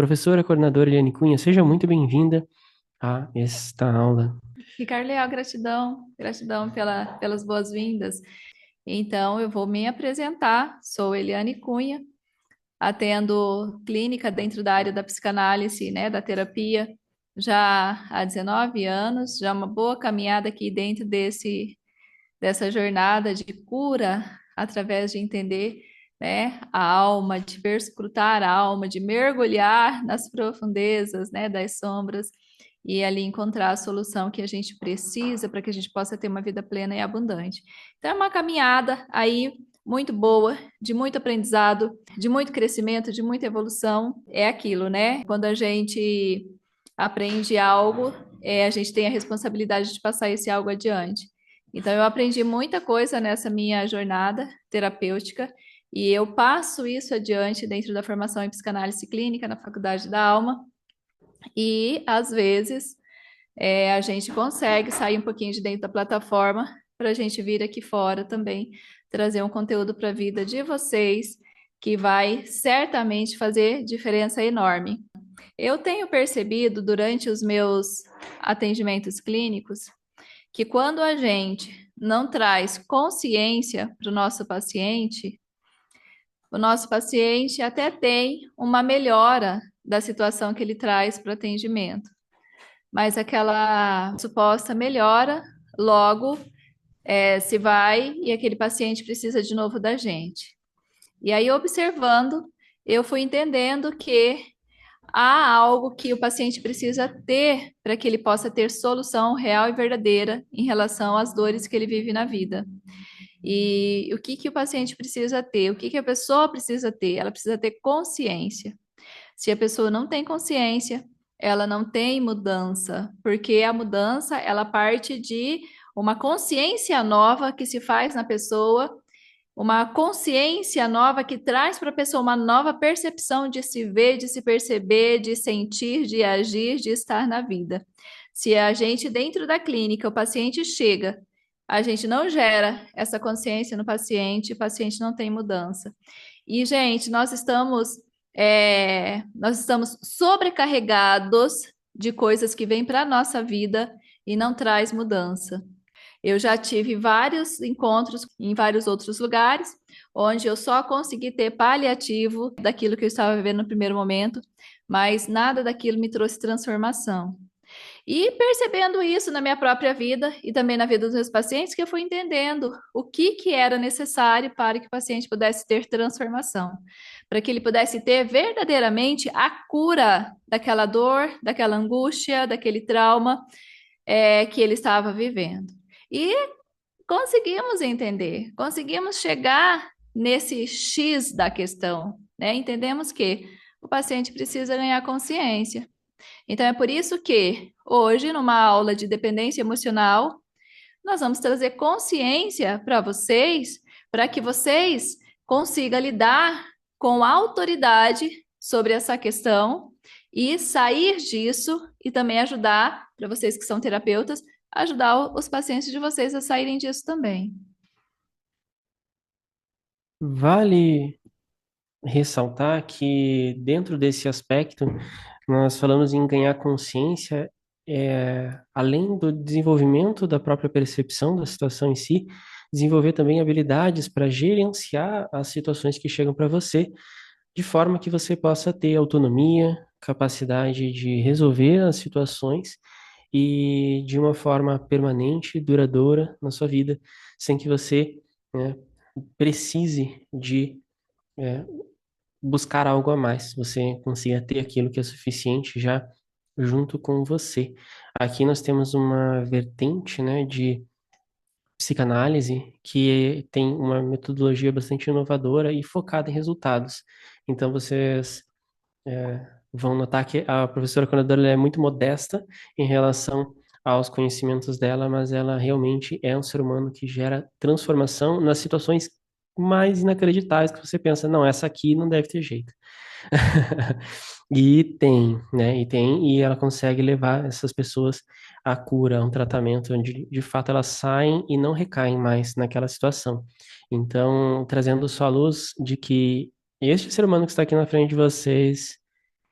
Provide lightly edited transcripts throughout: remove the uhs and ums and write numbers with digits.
Professora coordenadora Eliane Cunha, seja muito bem-vinda a esta aula. Ricardo Leal, gratidão, gratidão pelas boas-vindas. Então, eu vou me apresentar. Sou Eliane Cunha, atendo clínica dentro da área da psicanálise, né, da terapia, já há 19 anos, já uma boa caminhada aqui dentro dessa jornada de cura, através de entender, né, a alma, de perscrutar a alma, de mergulhar nas profundezas, né, das sombras e ali encontrar a solução que a gente precisa para que a gente possa ter uma vida plena e abundante. Então é uma caminhada aí muito boa, de muito aprendizado, de muito crescimento, de muita evolução. É aquilo, né? Quando a gente aprende algo, a gente tem a responsabilidade de passar esse algo adiante. Então, eu aprendi muita coisa nessa minha jornada terapêutica e eu passo isso adiante dentro da formação em psicanálise clínica na Faculdade da Alma. E, às vezes, a gente consegue sair um pouquinho de dentro da plataforma para a gente vir aqui fora também trazer um conteúdo para a vida de vocês que vai certamente fazer diferença enorme. Eu tenho percebido durante os meus atendimentos clínicos que quando a gente não traz consciência para o nosso paciente até tem uma melhora da situação que ele traz para o atendimento, mas aquela suposta melhora logo se vai e aquele paciente precisa de novo da gente. E aí, observando, eu fui entendendo que há algo que o paciente precisa ter para que ele possa ter solução real e verdadeira em relação às dores que ele vive na vida. E o que que o paciente precisa ter? O que que a pessoa precisa ter? Ela precisa ter consciência. Se a pessoa não tem consciência, ela não tem mudança, porque a mudança, ela parte de uma consciência nova que se faz na pessoa, uma consciência nova que traz para a pessoa uma nova percepção de se ver, de se perceber, de sentir, de agir, de estar na vida. Se a gente, dentro da clínica, o paciente chega, a gente não gera essa consciência no paciente, o paciente não tem mudança. E, gente, nós estamos sobrecarregados de coisas que vêm para a nossa vida e não traz mudança. Eu já tive vários encontros em vários outros lugares, onde eu só consegui ter paliativo daquilo que eu estava vivendo no primeiro momento, mas nada daquilo me trouxe transformação. E percebendo isso na minha própria vida e também na vida dos meus pacientes, que eu fui entendendo o que que era necessário para que o paciente pudesse ter transformação, para que ele pudesse ter verdadeiramente a cura daquela dor, daquela angústia, daquele trauma, que ele estava vivendo. E conseguimos entender, conseguimos chegar nesse X da questão, né? Entendemos que o paciente precisa ganhar consciência. Então é por isso que hoje, numa aula de dependência emocional, nós vamos trazer consciência para vocês, para que vocês consigam lidar com autoridade sobre essa questão e sair disso e também ajudar, para vocês que são terapeutas, ajudar os pacientes de vocês a saírem disso também. Vale ressaltar que, dentro desse aspecto, nós falamos em ganhar consciência, além do desenvolvimento da própria percepção da situação em si, desenvolver também habilidades para gerenciar as situações que chegam para você, de forma que você possa ter autonomia, capacidade de resolver as situações e de uma forma permanente, duradoura na sua vida, sem que você, né, precise de é, buscar algo a mais. Você consiga ter aquilo que é suficiente já junto com você. Aqui nós temos uma vertente, né, de psicanálise que tem uma metodologia bastante inovadora e focada em resultados. Então vocês vão notar que a professora coordenadora ela é muito modesta em relação aos conhecimentos dela, mas ela realmente é um ser humano que gera transformação nas situações mais inacreditáveis que você pensa, não, essa aqui não deve ter jeito. E tem, né? E ela consegue levar essas pessoas à cura, a um tratamento onde de fato elas saem e não recaem mais naquela situação. Então, trazendo só a luz de que este ser humano que está aqui na frente de vocês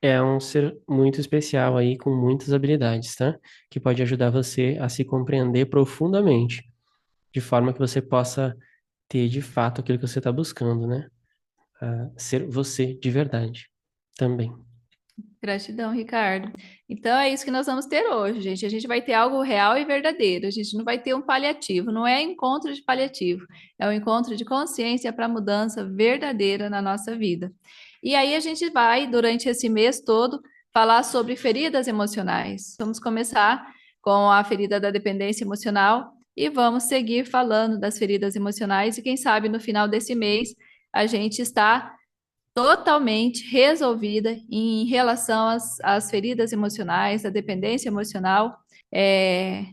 É um ser muito especial aí, com muitas habilidades, tá? Que pode ajudar você a se compreender profundamente, de forma que você possa ter de fato aquilo que você está buscando, né? Ser você de verdade também. Gratidão, Ricardo. Então é isso que nós vamos ter hoje, gente. A gente vai ter algo real e verdadeiro. A gente não vai ter um paliativo. Não é encontro de paliativo. É um encontro de consciência para mudança verdadeira na nossa vida. E aí a gente vai, durante esse mês todo, falar sobre feridas emocionais. Vamos começar com a ferida da dependência emocional e vamos seguir falando das feridas emocionais. E quem sabe no final desse mês a gente está totalmente resolvida em relação às feridas emocionais, à dependência emocional. É,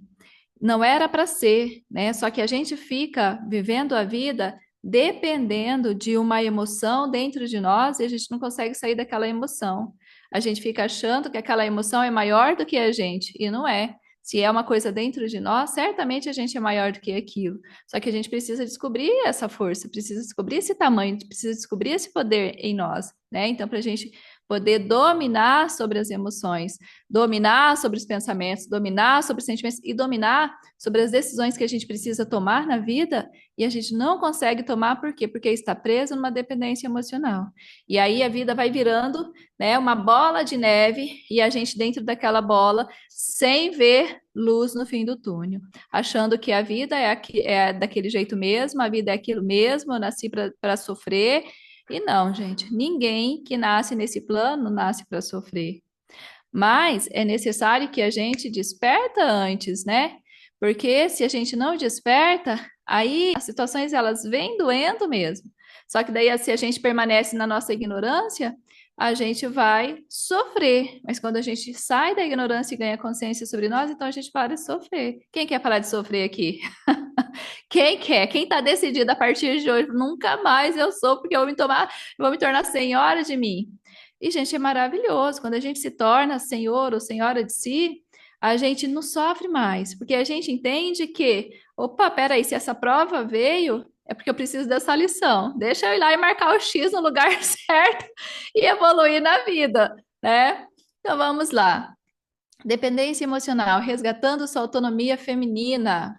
não era para ser, né? Só que a gente fica vivendo a vida dependendo de uma emoção dentro de nós e a gente não consegue sair daquela emoção. A gente fica achando que aquela emoção é maior do que a gente e não é. Se é uma coisa dentro de nós, certamente a gente é maior do que aquilo. Só que a gente precisa descobrir essa força, precisa descobrir esse tamanho, precisa descobrir esse poder em nós, né? Então, para a gente poder dominar sobre as emoções, dominar sobre os pensamentos, dominar sobre os sentimentos e dominar sobre as decisões que a gente precisa tomar na vida e a gente não consegue tomar por quê? Porque está preso numa dependência emocional. E aí a vida vai virando, né, uma bola de neve e a gente dentro daquela bola sem ver luz no fim do túnel, achando que a vida é daquele jeito mesmo, a vida é aquilo mesmo, eu nasci para sofrer. E não, gente, ninguém que nasce nesse plano nasce para sofrer. Mas é necessário que a gente desperta antes, né? Porque se a gente não desperta, aí as situações elas vêm doendo mesmo. Só que daí, se a gente permanece na nossa ignorância, a gente vai sofrer. Mas quando a gente sai da ignorância e ganha consciência sobre nós, então a gente para de sofrer. Quem quer parar de sofrer aqui? Quem quer? Quem está decidido a partir de hoje? Nunca mais eu sou, porque vou me tornar senhora de mim. E, gente, é maravilhoso. Quando a gente se torna senhor ou senhora de si, a gente não sofre mais, porque a gente entende que, opa, peraí, se essa prova veio, é porque eu preciso dessa lição. Deixa eu ir lá e marcar o X no lugar certo e evoluir na vida, né? Então vamos lá. Dependência emocional, resgatando sua autonomia feminina.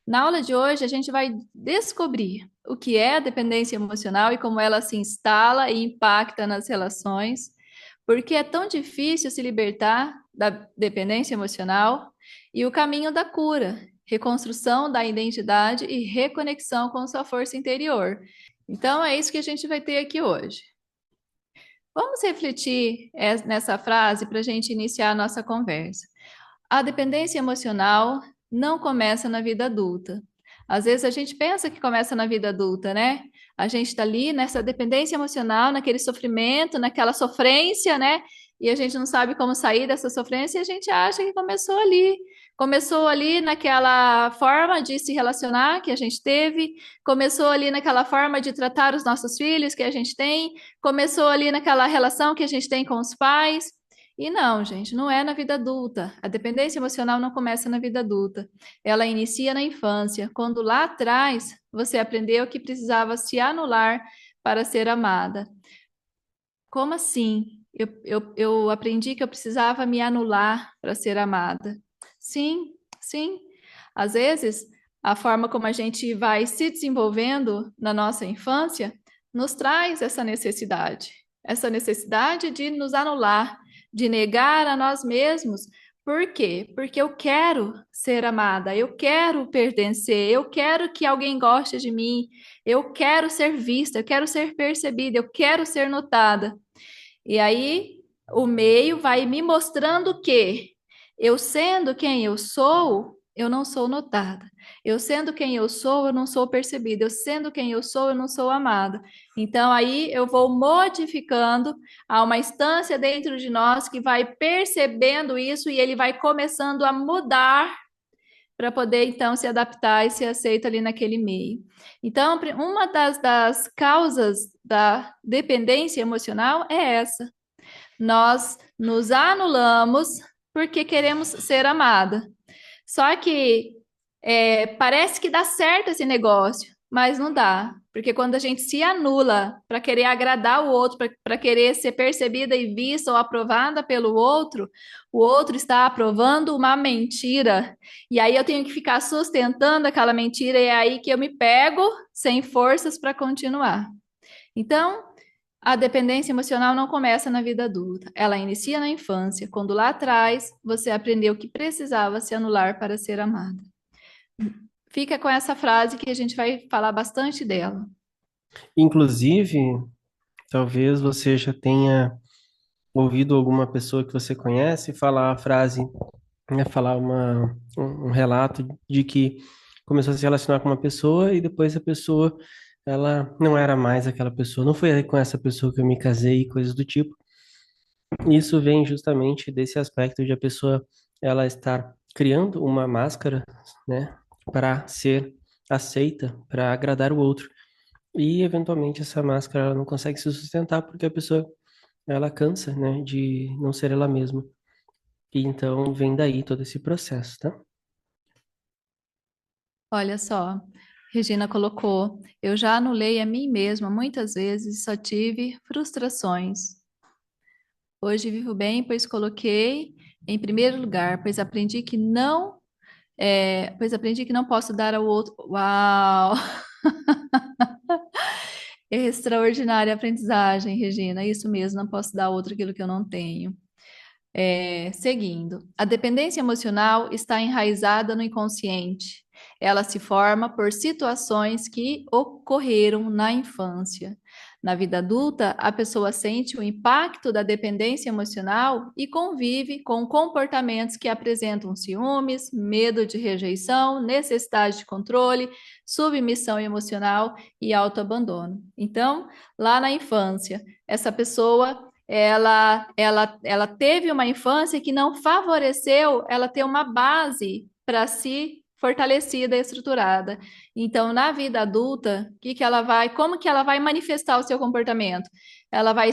Na aula de hoje, a gente vai descobrir o que é a dependência emocional e como ela se instala e impacta nas relações, porque é tão difícil se libertar da dependência emocional e o caminho da cura, reconstrução da identidade e reconexão com sua força interior. Então, é isso que a gente vai ter aqui hoje. Vamos refletir nessa frase para a gente iniciar a nossa conversa. A dependência emocional não começa na vida adulta. Às vezes a gente pensa que começa na vida adulta, né? A gente está ali nessa dependência emocional, naquele sofrimento, naquela sofrência, né? E a gente não sabe como sair dessa sofrência e a gente acha que começou ali. Começou ali naquela forma de se relacionar que a gente teve, começou ali naquela forma de tratar os nossos filhos que a gente tem, começou ali naquela relação que a gente tem com os pais. E não, gente, não é na vida adulta. A dependência emocional não começa na vida adulta. Ela inicia na infância, quando lá atrás você aprendeu que precisava se anular para ser amada. Como assim? Eu aprendi que eu precisava me anular para ser amada. Sim, sim. Às vezes, a forma como a gente vai se desenvolvendo na nossa infância nos traz essa necessidade de nos anular, de negar a nós mesmos. Por quê? Porque eu quero ser amada, eu quero pertencer, eu quero que alguém goste de mim, eu quero ser vista, eu quero ser percebida, eu quero ser notada. E aí o meio vai me mostrando que eu sendo quem eu sou, eu não sou notada. Eu sendo quem eu sou, eu não sou percebida. Eu sendo quem eu sou, eu não sou amada. Então aí eu vou modificando a uma instância dentro de nós que vai percebendo isso e ele vai começando a mudar para poder então se adaptar e ser aceito ali naquele meio. Então, uma das causas da dependência emocional é essa. Nós nos anulamos porque queremos ser amada. Só que parece que dá certo esse negócio. mas não dá. Porque quando a gente se anula para querer agradar o outro, para querer ser percebida e vista ou aprovada pelo outro, o outro está aprovando uma mentira. E aí eu tenho que ficar sustentando aquela mentira, e é aí que eu me pego sem forças para continuar. Então, a dependência emocional não começa na vida adulta, ela inicia na infância, quando lá atrás você aprendeu que precisava se anular para ser amada. Fica com essa frase que a gente vai falar bastante dela. Inclusive, talvez você já tenha ouvido alguma pessoa que você conhece falar a frase, né, falar um relato de que começou a se relacionar com uma pessoa e depois a pessoa, ela não era mais aquela pessoa, não foi com essa pessoa que eu me casei e coisas do tipo. Isso vem justamente desse aspecto de a pessoa, ela estar criando uma máscara, né, para ser aceita, para agradar o outro. E eventualmente essa máscara ela não consegue se sustentar porque a pessoa ela cansa, né, de não ser ela mesma. E então vem daí todo esse processo, tá? Olha só, Regina colocou: eu já anulei a mim mesma muitas vezes, só tive frustrações. Hoje vivo bem, pois coloquei em primeiro lugar, pois aprendi que não posso dar ao outro. Uau! Extraordinária aprendizagem, Regina. Isso mesmo, não posso dar ao outro aquilo que eu não tenho. Seguindo, a dependência emocional está enraizada no inconsciente. Ela se forma por situações que ocorreram na infância. Na vida adulta, a pessoa sente o impacto da dependência emocional e convive com comportamentos que apresentam ciúmes, medo de rejeição, necessidade de controle, submissão emocional e autoabandono. Então, lá na infância, essa pessoa ela teve uma infância que não favoreceu ela ter uma base para si fortalecida e estruturada. Então, na vida adulta, como que ela vai manifestar o seu comportamento? Ela vai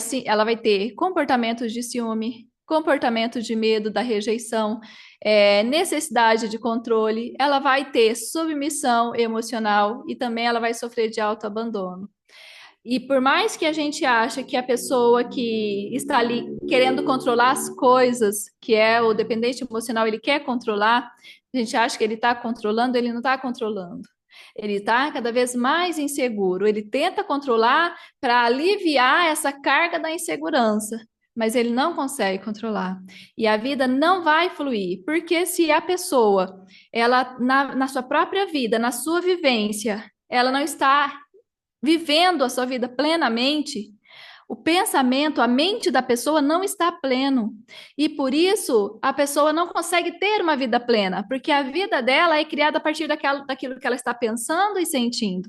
ter comportamentos de ciúme, comportamentos de medo da rejeição, necessidade de controle, ela vai ter submissão emocional e também ela vai sofrer de autoabandono. E por mais que a gente ache que a pessoa que está ali querendo controlar as coisas, que é o dependente emocional, ele quer controlar, a gente acha que ele está controlando, ele não está controlando. Ele está cada vez mais inseguro. Ele tenta controlar para aliviar essa carga da insegurança, mas ele não consegue controlar. E a vida não vai fluir, porque se a pessoa, ela na sua própria vida, na sua vivência, ela não está vivendo a sua vida plenamente, o pensamento, a mente da pessoa não está pleno. E por isso a pessoa não consegue ter uma vida plena, porque a vida dela é criada a partir daquilo que ela está pensando e sentindo.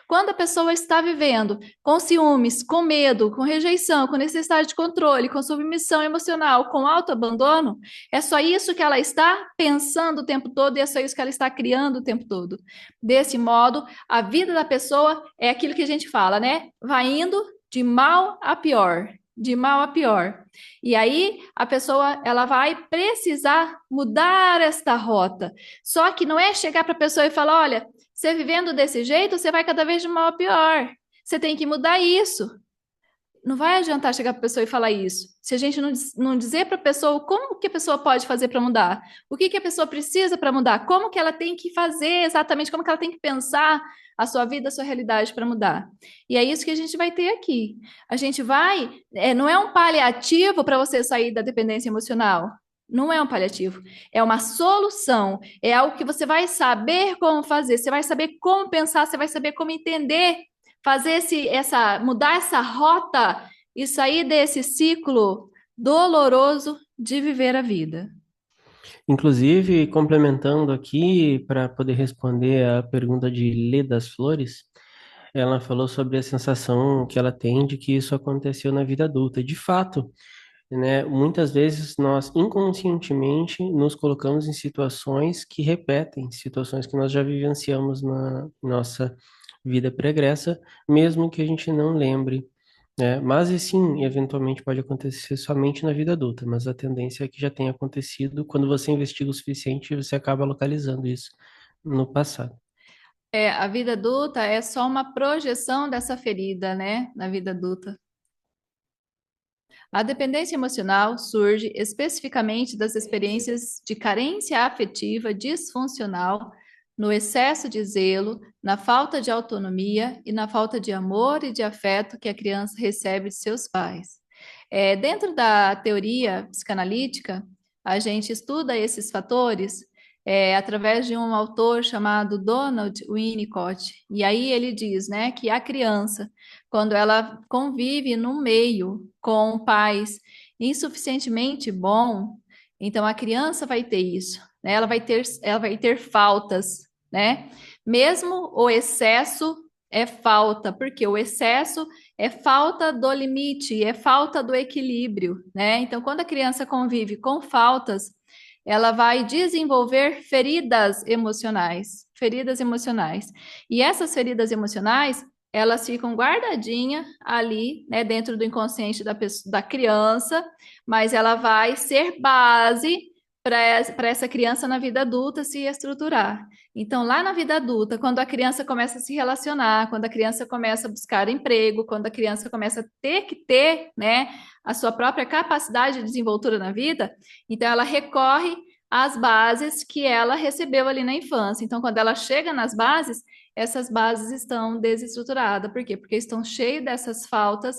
Quando a pessoa está vivendo com ciúmes, com medo, com rejeição, com necessidade de controle, com submissão emocional, com autoabandono, é só isso que ela está pensando o tempo todo e é só isso que ela está criando o tempo todo. Desse modo, a vida da pessoa é aquilo que a gente fala, né? Vai indo de mal a pior, de mal a pior. E aí a pessoa ela vai precisar mudar esta rota. Só que não é chegar para a pessoa e falar, olha, você vivendo desse jeito, você vai cada vez de mal a pior. Você tem que mudar isso. Não vai adiantar chegar para a pessoa e falar isso. Se a gente não dizer para a pessoa como que a pessoa pode fazer para mudar, o que que a pessoa precisa para mudar, como que ela tem que fazer exatamente, como que ela tem que pensar a sua vida, a sua realidade para mudar. E é isso que a gente vai ter aqui. A gente vai, não é um paliativo para você sair da dependência emocional. Não é um paliativo, é uma solução, é algo que você vai saber como fazer, você vai saber como pensar, você vai saber como entender mudar essa rota e sair desse ciclo doloroso de viver a vida. Inclusive, complementando aqui, para poder responder a pergunta de Lê das Flores, ela falou sobre a sensação que ela tem de que isso aconteceu na vida adulta. De fato, né, muitas vezes nós inconscientemente nos colocamos em situações que repetem, situações que nós já vivenciamos na nossa vida pregressa, mesmo que a gente não lembre, né? Mas e sim, eventualmente pode acontecer somente na vida adulta, mas a tendência é que já tenha acontecido. Quando você investiga o suficiente, você acaba localizando isso no passado. A vida adulta é só uma projeção dessa ferida, né? Na vida adulta. A dependência emocional surge especificamente das experiências de carência afetiva disfuncional, no excesso de zelo, na falta de autonomia e na falta de amor e de afeto que a criança recebe de seus pais. Dentro da teoria psicanalítica, a gente estuda esses fatores através de um autor chamado Donald Winnicott. E aí ele diz, né, que a criança, quando ela convive no meio com pais insuficientemente bom, então a criança vai ter isso, né? Ela vai ter faltas, né? Mesmo o excesso é falta, porque o excesso é falta do limite, é falta do equilíbrio, né? Então, quando a criança convive com faltas, ela vai desenvolver feridas emocionais, feridas emocionais. E essas feridas emocionais, elas ficam guardadinhas ali, né, dentro do inconsciente da criança, mas ela vai ser base para essa criança na vida adulta se estruturar. Então, lá na vida adulta, quando a criança começa a se relacionar, quando a criança começa a buscar emprego, quando a criança começa a ter que ter, né, a sua própria capacidade de desenvoltura na vida, então ela recorre às bases que ela recebeu ali na infância. Então, quando ela chega nas bases, essas bases estão desestruturadas. Por quê? Porque estão cheias dessas faltas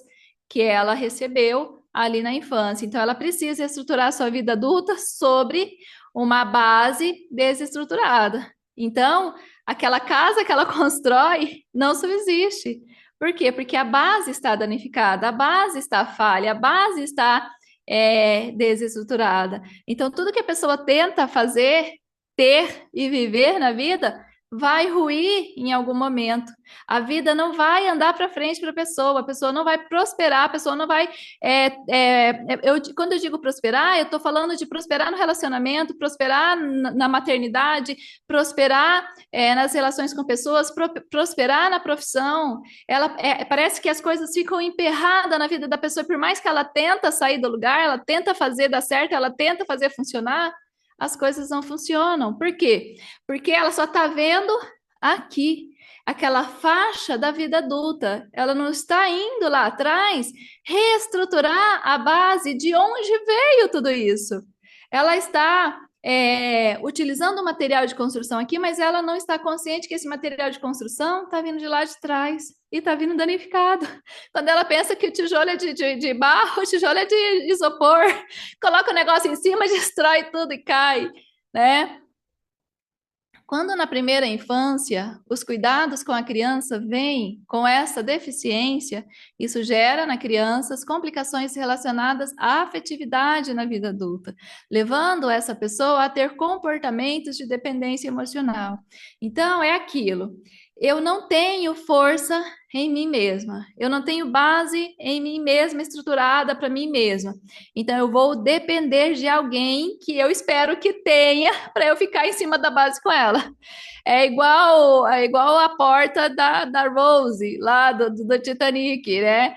que ela recebeu ali na infância. Então, ela precisa estruturar a sua vida adulta sobre uma base desestruturada. Então, aquela casa que ela constrói não subsiste. Por quê? Porque a base está danificada, a base está falha, a base está desestruturada. Então, tudo que a pessoa tenta fazer, ter e viver na vida vai ruir em algum momento. A vida não vai andar para frente para a pessoa não vai prosperar, a pessoa não vai. Quando eu digo prosperar, eu estou falando de prosperar no relacionamento, prosperar na maternidade, prosperar nas relações com pessoas, prosperar na profissão. Parece que as coisas ficam emperradas na vida da pessoa, por mais que ela tenta sair do lugar, ela tenta fazer dar certo, ela tenta fazer funcionar, as coisas não funcionam. Por quê? Porque ela só está vendo aqui, aquela faixa da vida adulta. Ela não está indo lá atrás reestruturar a base de onde veio tudo isso. Ela está utilizando o material de construção aqui, mas ela não está consciente que esse material de construção está vindo de lá de trás e está vindo danificado. Quando ela pensa que o tijolo é de barro, o tijolo é de isopor, coloca o negócio em cima, destrói tudo e cai, né? Quando na primeira infância os cuidados com a criança vêm com essa deficiência, isso gera na criança as complicações relacionadas à afetividade na vida adulta, levando essa pessoa a ter comportamentos de dependência emocional. Então, é aquilo. Eu não tenho força em mim mesma. Eu não tenho base em mim mesma estruturada para mim mesma. Então, eu vou depender de alguém que eu espero que tenha para eu ficar em cima da base com ela. É igual a porta da Rose, lá do Titanic, né?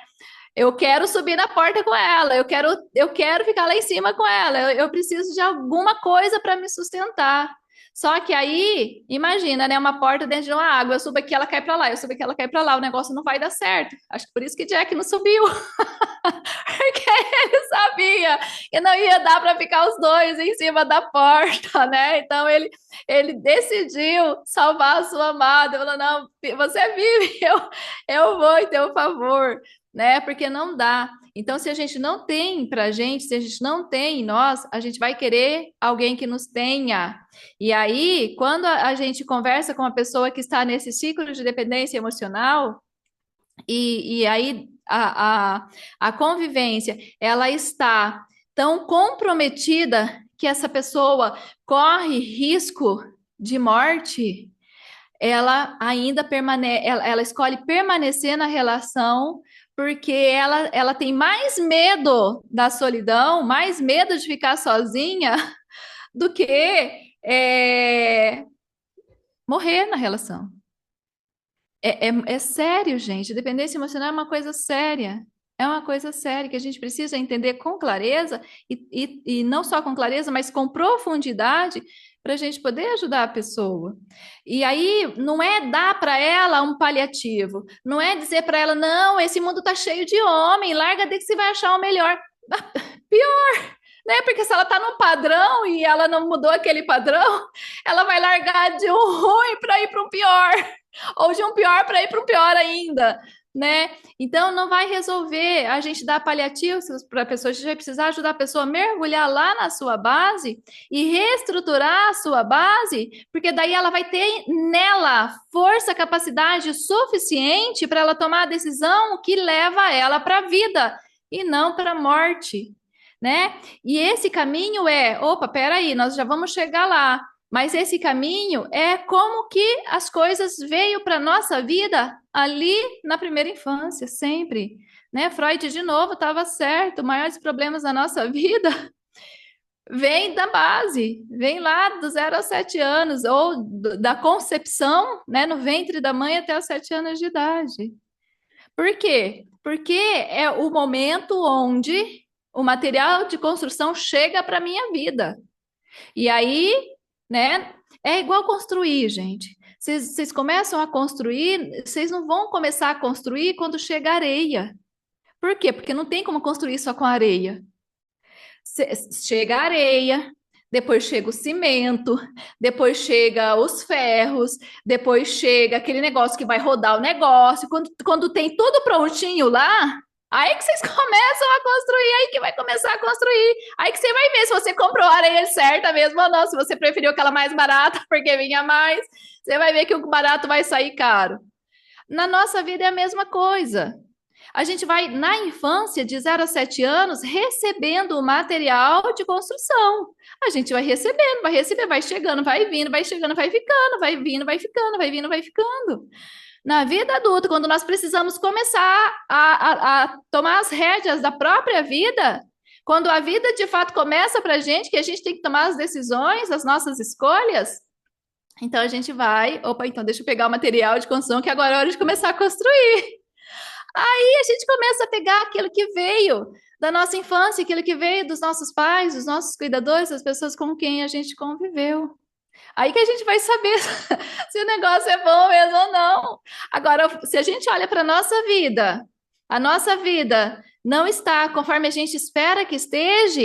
Eu quero subir na porta com ela, eu quero ficar lá em cima com ela, eu preciso de alguma coisa para me sustentar. Só que aí, imagina, né, uma porta dentro de uma água, eu subo aqui, ela cai para lá, eu subo aqui, ela cai para lá, o negócio não vai dar certo. Acho que por isso que Jack não subiu, porque ele sabia que não ia dar para ficar os dois em cima da porta, né? Então ele decidiu salvar a sua amada, falou, não, você vive, eu vou em teu favor, né? Porque não dá. Então, se a gente não tem pra gente, se a gente não tem em nós, a gente vai querer alguém que nos tenha. E aí, quando a gente conversa com uma pessoa que está nesse ciclo de dependência emocional, e aí a convivência, ela está tão comprometida que essa pessoa corre risco de morte, ela ainda ela escolhe permanecer na relação porque ela tem mais medo da solidão, mais medo de ficar sozinha do que morrer na relação. É sério, gente. Dependência emocional é uma coisa séria. É uma coisa séria que a gente precisa entender com clareza e não só com clareza, mas com profundidade para a gente poder ajudar a pessoa. E aí não é dar para ela um paliativo, não é dizer para ela, não, esse mundo está cheio de homem, larga daí que você vai achar o melhor. Pior, né? Porque se ela está num padrão e ela não mudou aquele padrão, ela vai largar de um ruim para ir para um pior, ou de um pior para ir para um pior ainda, né? Então não vai resolver a gente dar paliativos para a pessoa, a gente vai precisar ajudar a pessoa a mergulhar lá na sua base e reestruturar a sua base, porque daí ela vai ter nela força, capacidade suficiente para ela tomar a decisão que leva ela para a vida e não para a morte, né? E esse caminho é, opa, peraí, nós já vamos chegar lá. Mas esse caminho é como que as coisas veio para nossa vida ali na primeira infância, sempre, né? Freud de novo estava certo, maiores problemas da nossa vida vem da base, vem lá do 0 aos 7 anos, ou da concepção, né, no ventre da mãe até os 7 anos de idade. Por quê? Porque é o momento onde o material de construção chega para a minha vida. E aí, né? É igual construir, gente. Vocês começam a construir, vocês não vão começar a construir quando chega areia. Por quê? Porque não tem como construir só com areia. Chega a areia, depois chega o cimento, depois chega os ferros, depois chega aquele negócio que vai rodar o negócio. Quando tem tudo prontinho lá, aí que vocês começam a construir, aí que vai começar a construir. Aí que você vai ver se você comprou a areia certa mesmo ou não, se você preferiu aquela mais barata porque vinha mais, você vai ver que o barato vai sair caro. Na nossa vida é a mesma coisa. A gente vai, na infância, de 0 a 7 anos, recebendo o material de construção. A gente vai recebendo, vai recebendo, vai chegando, vai vindo, vai chegando, vai ficando, vai vindo, vai ficando, vai vindo, vai ficando. Na vida adulta, quando nós precisamos começar a tomar as rédeas da própria vida, quando a vida de fato começa para a gente, que a gente tem que tomar as decisões, as nossas escolhas, então a gente vai, opa, então deixa eu pegar o material de construção, que agora é hora de começar a construir. Aí a gente começa a pegar aquilo que veio da nossa infância, aquilo que veio dos nossos pais, dos nossos cuidadores, das pessoas com quem a gente conviveu. Aí que a gente vai saber se o negócio é bom mesmo ou não. Agora, se a gente olha para a nossa vida não está conforme a gente espera que esteja,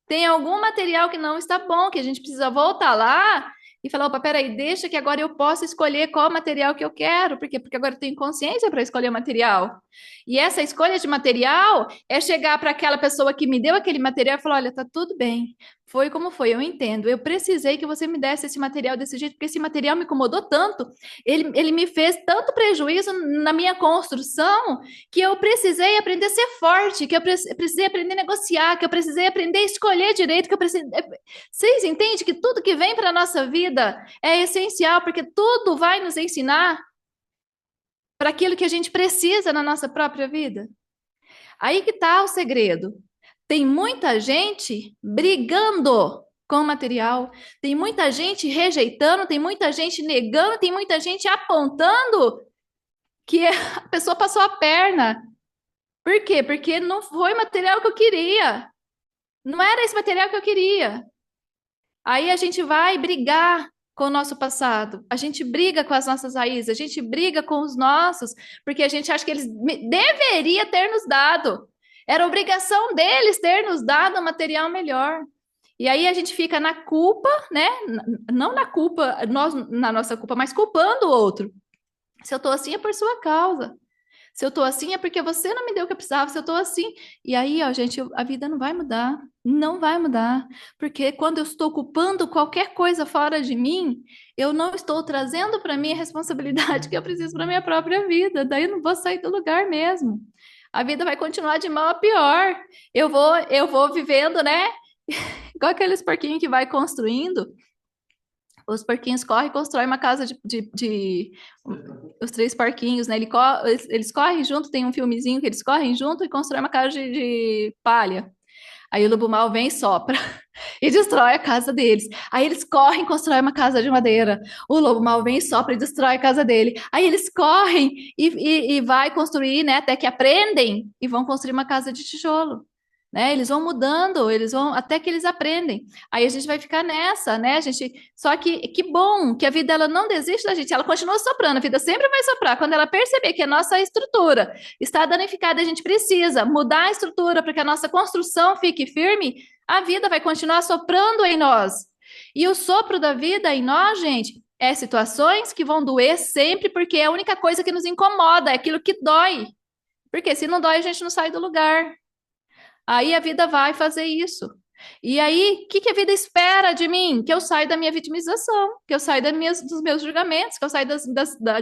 tem algum material que não está bom, que a gente precisa voltar lá e falar, opa, peraí, deixa que agora eu posso escolher qual material que eu quero. Por quê? Porque agora eu tenho consciência para escolher o material. E essa escolha de material é chegar para aquela pessoa que me deu aquele material e falar, olha, tá tudo bem. Foi como foi, eu entendo. Eu precisei que você me desse esse material desse jeito, porque esse material me incomodou tanto, ele me fez tanto prejuízo na minha construção, que eu precisei aprender a ser forte, que eu precisei aprender a negociar, que eu precisei aprender a escolher direito, que eu precisei... Vocês entendem que tudo que vem para a nossa vida é essencial, porque tudo vai nos ensinar para aquilo que a gente precisa na nossa própria vida? Aí que está o segredo. Tem muita gente brigando com o material, tem muita gente rejeitando, tem muita gente negando, tem muita gente apontando que a pessoa passou a perna. Por quê? Porque não foi o material que eu queria. Não era esse material que eu queria. Aí a gente vai brigar com o nosso passado, a gente briga com as nossas raízes, a gente briga com os nossos, porque a gente acha que eles deveria ter nos dado. Era obrigação deles ter nos dado um material melhor. E aí a gente fica na culpa, né? Não na culpa, nós na nossa culpa, mas culpando o outro. Se eu tô assim é por sua causa. Se eu tô assim é porque você não me deu o que eu precisava. Se eu tô assim. E aí, ó, gente, a vida não vai mudar. Não vai mudar. Porque quando eu estou culpando qualquer coisa fora de mim, eu não estou trazendo para mim a responsabilidade que eu preciso para minha própria vida. Daí eu não vou sair do lugar mesmo. A vida vai continuar de mal a pior. Eu vou vivendo, né? Igual aqueles porquinhos que vai construindo. Os porquinhos correm e constroem uma casa os três porquinhos, né? Eles correm junto, tem um filmezinho que eles correm junto e constroem uma casa de palha. Aí o lobo mau vem e sopra e destrói a casa deles. Aí eles correm e constroem uma casa de madeira. O lobo mau vem e sopra e destrói a casa dele. Aí eles correm e vai construir, né, até que aprendem e vão construir uma casa de tijolo. Né? Eles vão mudando, eles vão até que eles aprendem. Aí a gente vai ficar nessa, né? A gente, só que bom que a vida ela não desiste da gente, ela continua soprando, a vida sempre vai soprar. Quando ela perceber que a nossa estrutura está danificada, a gente precisa mudar a estrutura para que a nossa construção fique firme, a vida vai continuar soprando em nós. E o sopro da vida em nós, gente, é situações que vão doer sempre, porque é a única coisa que nos incomoda, é aquilo que dói. Porque se não dói, a gente não sai do lugar. Aí a vida vai fazer isso. E aí, o que a vida espera de mim? Que eu saia da minha vitimização, que eu saia dos meus julgamentos, que eu saia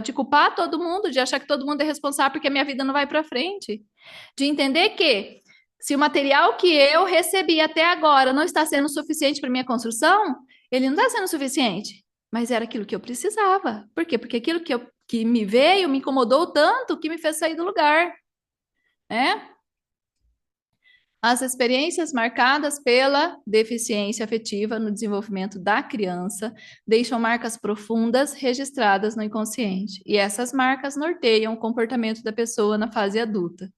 de culpar todo mundo, de achar que todo mundo é responsável porque a minha vida não vai para frente. De entender que se o material que eu recebi até agora não está sendo suficiente para minha construção, ele não está sendo suficiente. Mas era aquilo que eu precisava. Por quê? Porque aquilo que me veio me incomodou tanto que me fez sair do lugar. Né? As experiências marcadas pela deficiência afetiva no desenvolvimento da criança deixam marcas profundas registradas no inconsciente, e essas marcas norteiam o comportamento da pessoa na fase adulta.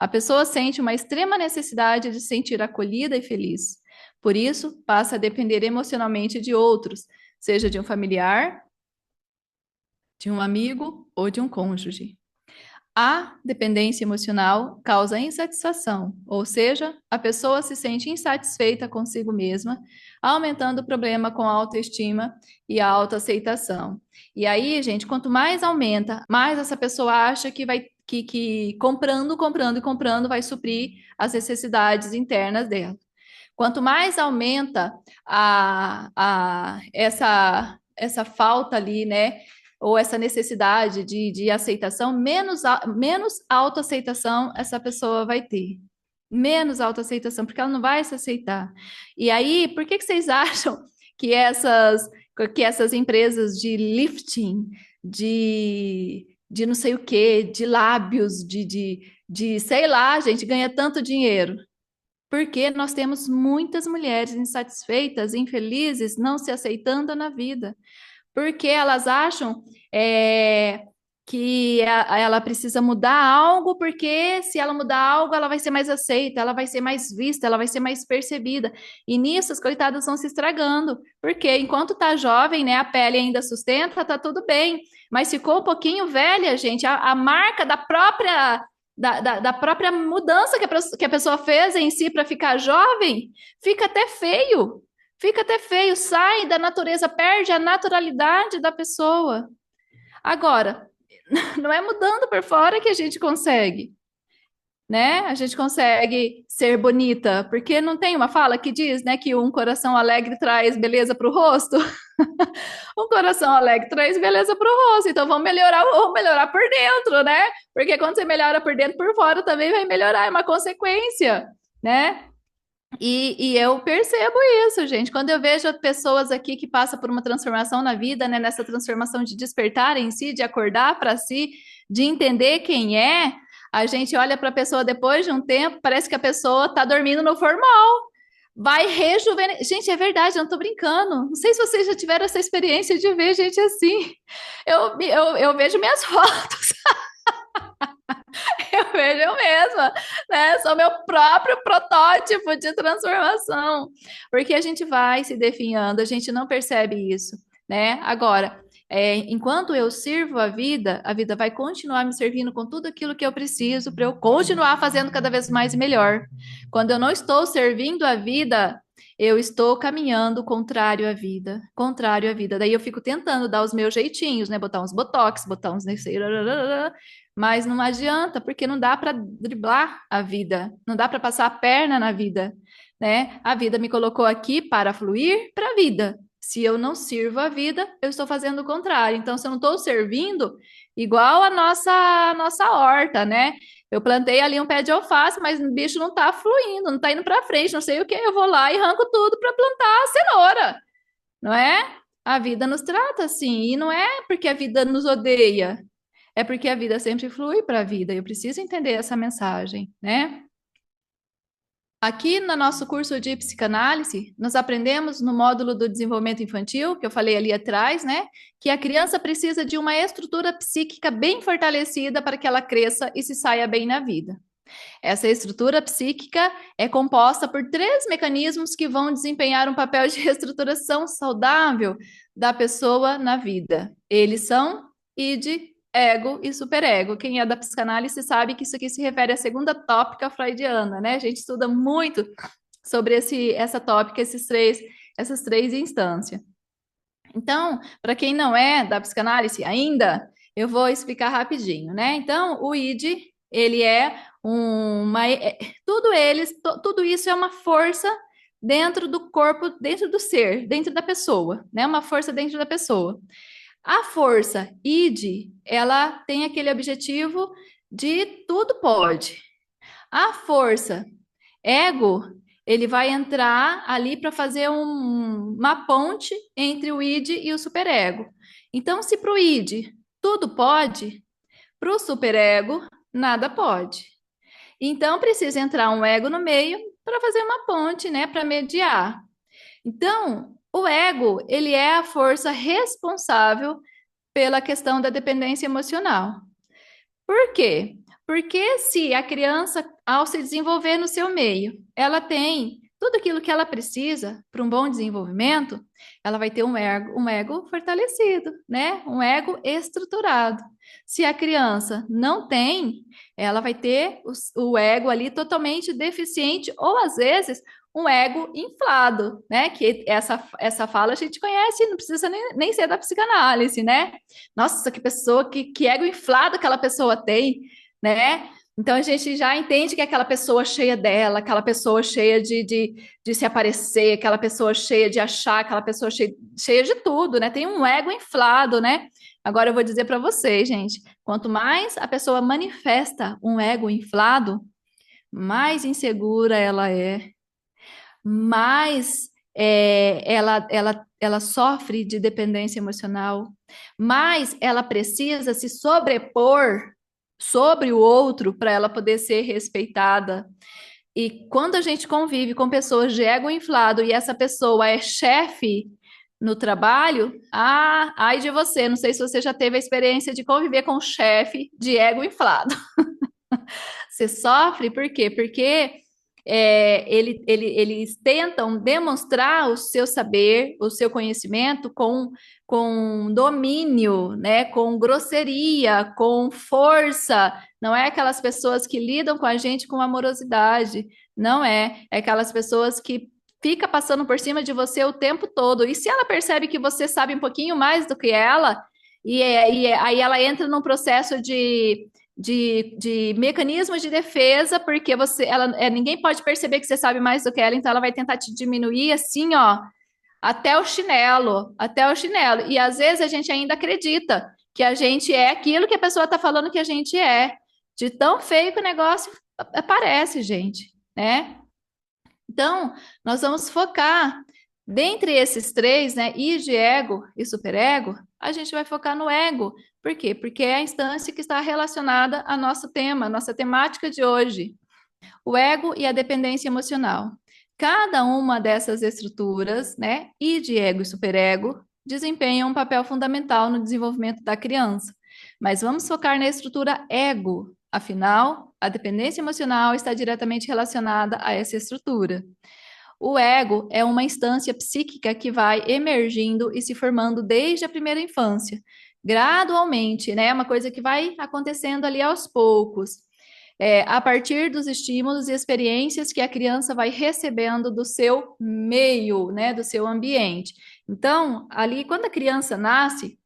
A pessoa sente uma extrema necessidade de se sentir acolhida e feliz. Por isso, passa a depender emocionalmente de outros, seja de um familiar, de um amigo ou de um cônjuge. A dependência emocional causa insatisfação, ou seja, a pessoa se sente insatisfeita consigo mesma, aumentando o problema com a autoestima e a autoaceitação. E aí, gente, quanto mais aumenta, mais essa pessoa acha que vai que comprando, comprando e comprando vai suprir as necessidades internas dela. Quanto mais aumenta essa falta ali, né? Ou essa necessidade de aceitação, menos autoaceitação essa pessoa vai ter. Menos autoaceitação, porque ela não vai se aceitar. E aí, por que vocês acham que essas empresas de lifting, de não sei o quê, de lábios, de sei lá, gente, ganha tanto dinheiro? Porque nós temos muitas mulheres insatisfeitas, infelizes, não se aceitando na vida. Porque elas acham que ela precisa mudar algo, porque se ela mudar algo, ela vai ser mais aceita, ela vai ser mais vista, ela vai ser mais percebida. E nisso as coitadas vão se estragando. Porque enquanto tá jovem, né, a pele ainda sustenta, tá tudo bem. Mas ficou um pouquinho velha, gente, a marca da própria da própria mudança que a pessoa fez em si para ficar jovem, fica até feio. Fica até feio, sai da natureza, perde a naturalidade da pessoa. Agora, não é mudando por fora que a gente consegue, né? A gente consegue ser bonita, porque não tem uma fala que diz, né, que um coração alegre traz beleza para o rosto? Um coração alegre traz beleza para o rosto, então vamos melhorar por dentro, né? Porque quando você melhora por dentro, por fora também vai melhorar, é uma consequência, né? E eu percebo isso, gente. Quando eu vejo pessoas aqui que passam por uma transformação na vida, né, nessa transformação de despertar em si, de acordar para si, de entender quem é, a gente olha para a pessoa depois de um tempo, parece que a pessoa está dormindo no formal. Vai rejuvenescer. Gente, é verdade, eu não estou brincando. Não sei se vocês já tiveram essa experiência de ver gente assim. Eu vejo minhas fotos. Eu vejo eu mesma, né? Sou meu próprio protótipo de transformação, porque a gente vai se definhando, a gente não percebe isso, né? Agora, enquanto eu sirvo a vida vai continuar me servindo com tudo aquilo que eu preciso para eu continuar fazendo cada vez mais e melhor. Quando eu não estou servindo a vida, eu estou caminhando contrário à vida, contrário à vida. Daí eu fico tentando dar os meus jeitinhos, né? Botar uns botox, botar uns mas não adianta, porque não dá para driblar a vida, não dá para passar a perna na vida, né? A vida me colocou aqui para fluir para a vida. Se eu não sirvo a vida, eu estou fazendo o contrário. Então, se eu não estou servindo, igual a nossa horta, né? Eu plantei ali um pé de alface, mas o bicho não está fluindo, não está indo para frente, não sei o que. Eu vou lá e arranco tudo para plantar a cenoura, não é? A vida nos trata assim, e não é porque a vida nos odeia, é porque a vida sempre flui para a vida. Eu preciso entender essa mensagem, né? Aqui no nosso curso de psicanálise, nós aprendemos no módulo do desenvolvimento infantil, que eu falei ali atrás, né? Que a criança precisa de uma estrutura psíquica bem fortalecida para que ela cresça e se saia bem na vida. Essa estrutura psíquica é composta por três mecanismos que vão desempenhar um papel de reestruturação saudável da pessoa na vida. Eles são id, ego e superego. Quem é da psicanálise sabe que isso aqui se refere à segunda tópica freudiana, né? A gente estuda muito sobre essa tópica, essas três instâncias. Então, para quem não é da psicanálise ainda, eu vou explicar rapidinho, né? Então, o id, ele é tudo isso é uma força dentro do corpo, dentro do ser, dentro da pessoa, né? Uma força dentro da pessoa. A força id, ela tem aquele objetivo de tudo pode. A força ego, ele vai entrar ali para fazer uma ponte entre o id e o superego. Então, se para o id tudo pode, para o superego nada pode. Então, precisa entrar um ego no meio para fazer uma ponte, né, para mediar. Então, o ego, ele é a força responsável pela questão da dependência emocional. Por quê? Porque se a criança, ao se desenvolver no seu meio, ela tem tudo aquilo que ela precisa para um bom desenvolvimento, ela vai ter um ego fortalecido, né? Um ego estruturado. Se a criança não tem, ela vai ter o ego ali totalmente deficiente, ou às vezes um ego inflado, né? Que essa fala a gente conhece, não precisa nem ser da psicanálise, né? Nossa, que pessoa, que ego inflado aquela pessoa tem, né? Então a gente já entende que é aquela pessoa cheia dela, aquela pessoa cheia de se aparecer, aquela pessoa cheia de achar, aquela pessoa cheia de tudo, né? Tem um ego inflado, né? Agora eu vou dizer para vocês, gente, quanto mais a pessoa manifesta um ego inflado, mais insegura ela é, mais ela sofre de dependência emocional, mais ela precisa se sobrepor sobre o outro para ela poder ser respeitada. E quando a gente convive com pessoas de ego inflado e essa pessoa é chefe no trabalho, ai de você, não sei se você já teve a experiência de conviver com um chefe de ego inflado. Você sofre por quê? Porque eles tentam demonstrar o seu saber, o seu conhecimento com domínio, né? Com grosseria, com força. Não é aquelas pessoas que lidam com a gente com amorosidade. Não é. É aquelas pessoas que fica passando por cima de você o tempo todo. E se ela percebe que você sabe um pouquinho mais do que ela, aí ela entra num processo de mecanismos de defesa, porque ninguém pode perceber que você sabe mais do que ela, então ela vai tentar te diminuir assim, ó, até o chinelo, até o chinelo. E às vezes a gente ainda acredita que a gente é aquilo que a pessoa está falando que a gente é. De tão feio que o negócio parece, gente, né? Então, nós vamos focar dentre esses três, né, id, ego e superego, a gente vai focar no ego. Por quê? Porque é a instância que está relacionada ao nosso tema, à nossa temática de hoje. O ego e a dependência emocional. Cada uma dessas estruturas, né, id, ego e superego, desempenham um papel fundamental no desenvolvimento da criança. Mas vamos focar na estrutura ego. Afinal, a dependência emocional está diretamente relacionada a essa estrutura. O ego é uma instância psíquica que vai emergindo e se formando desde a primeira infância, gradualmente, né? É uma coisa que vai acontecendo ali aos poucos, a partir dos estímulos e experiências que a criança vai recebendo do seu meio, né? Do seu ambiente. Então, ali, quando a criança nasce,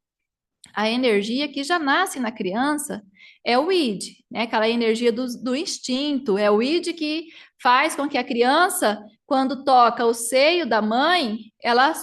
a energia que já nasce na criança é o id, né? Aquela energia do instinto, é o id que faz com que a criança, quando toca o seio da mãe, ela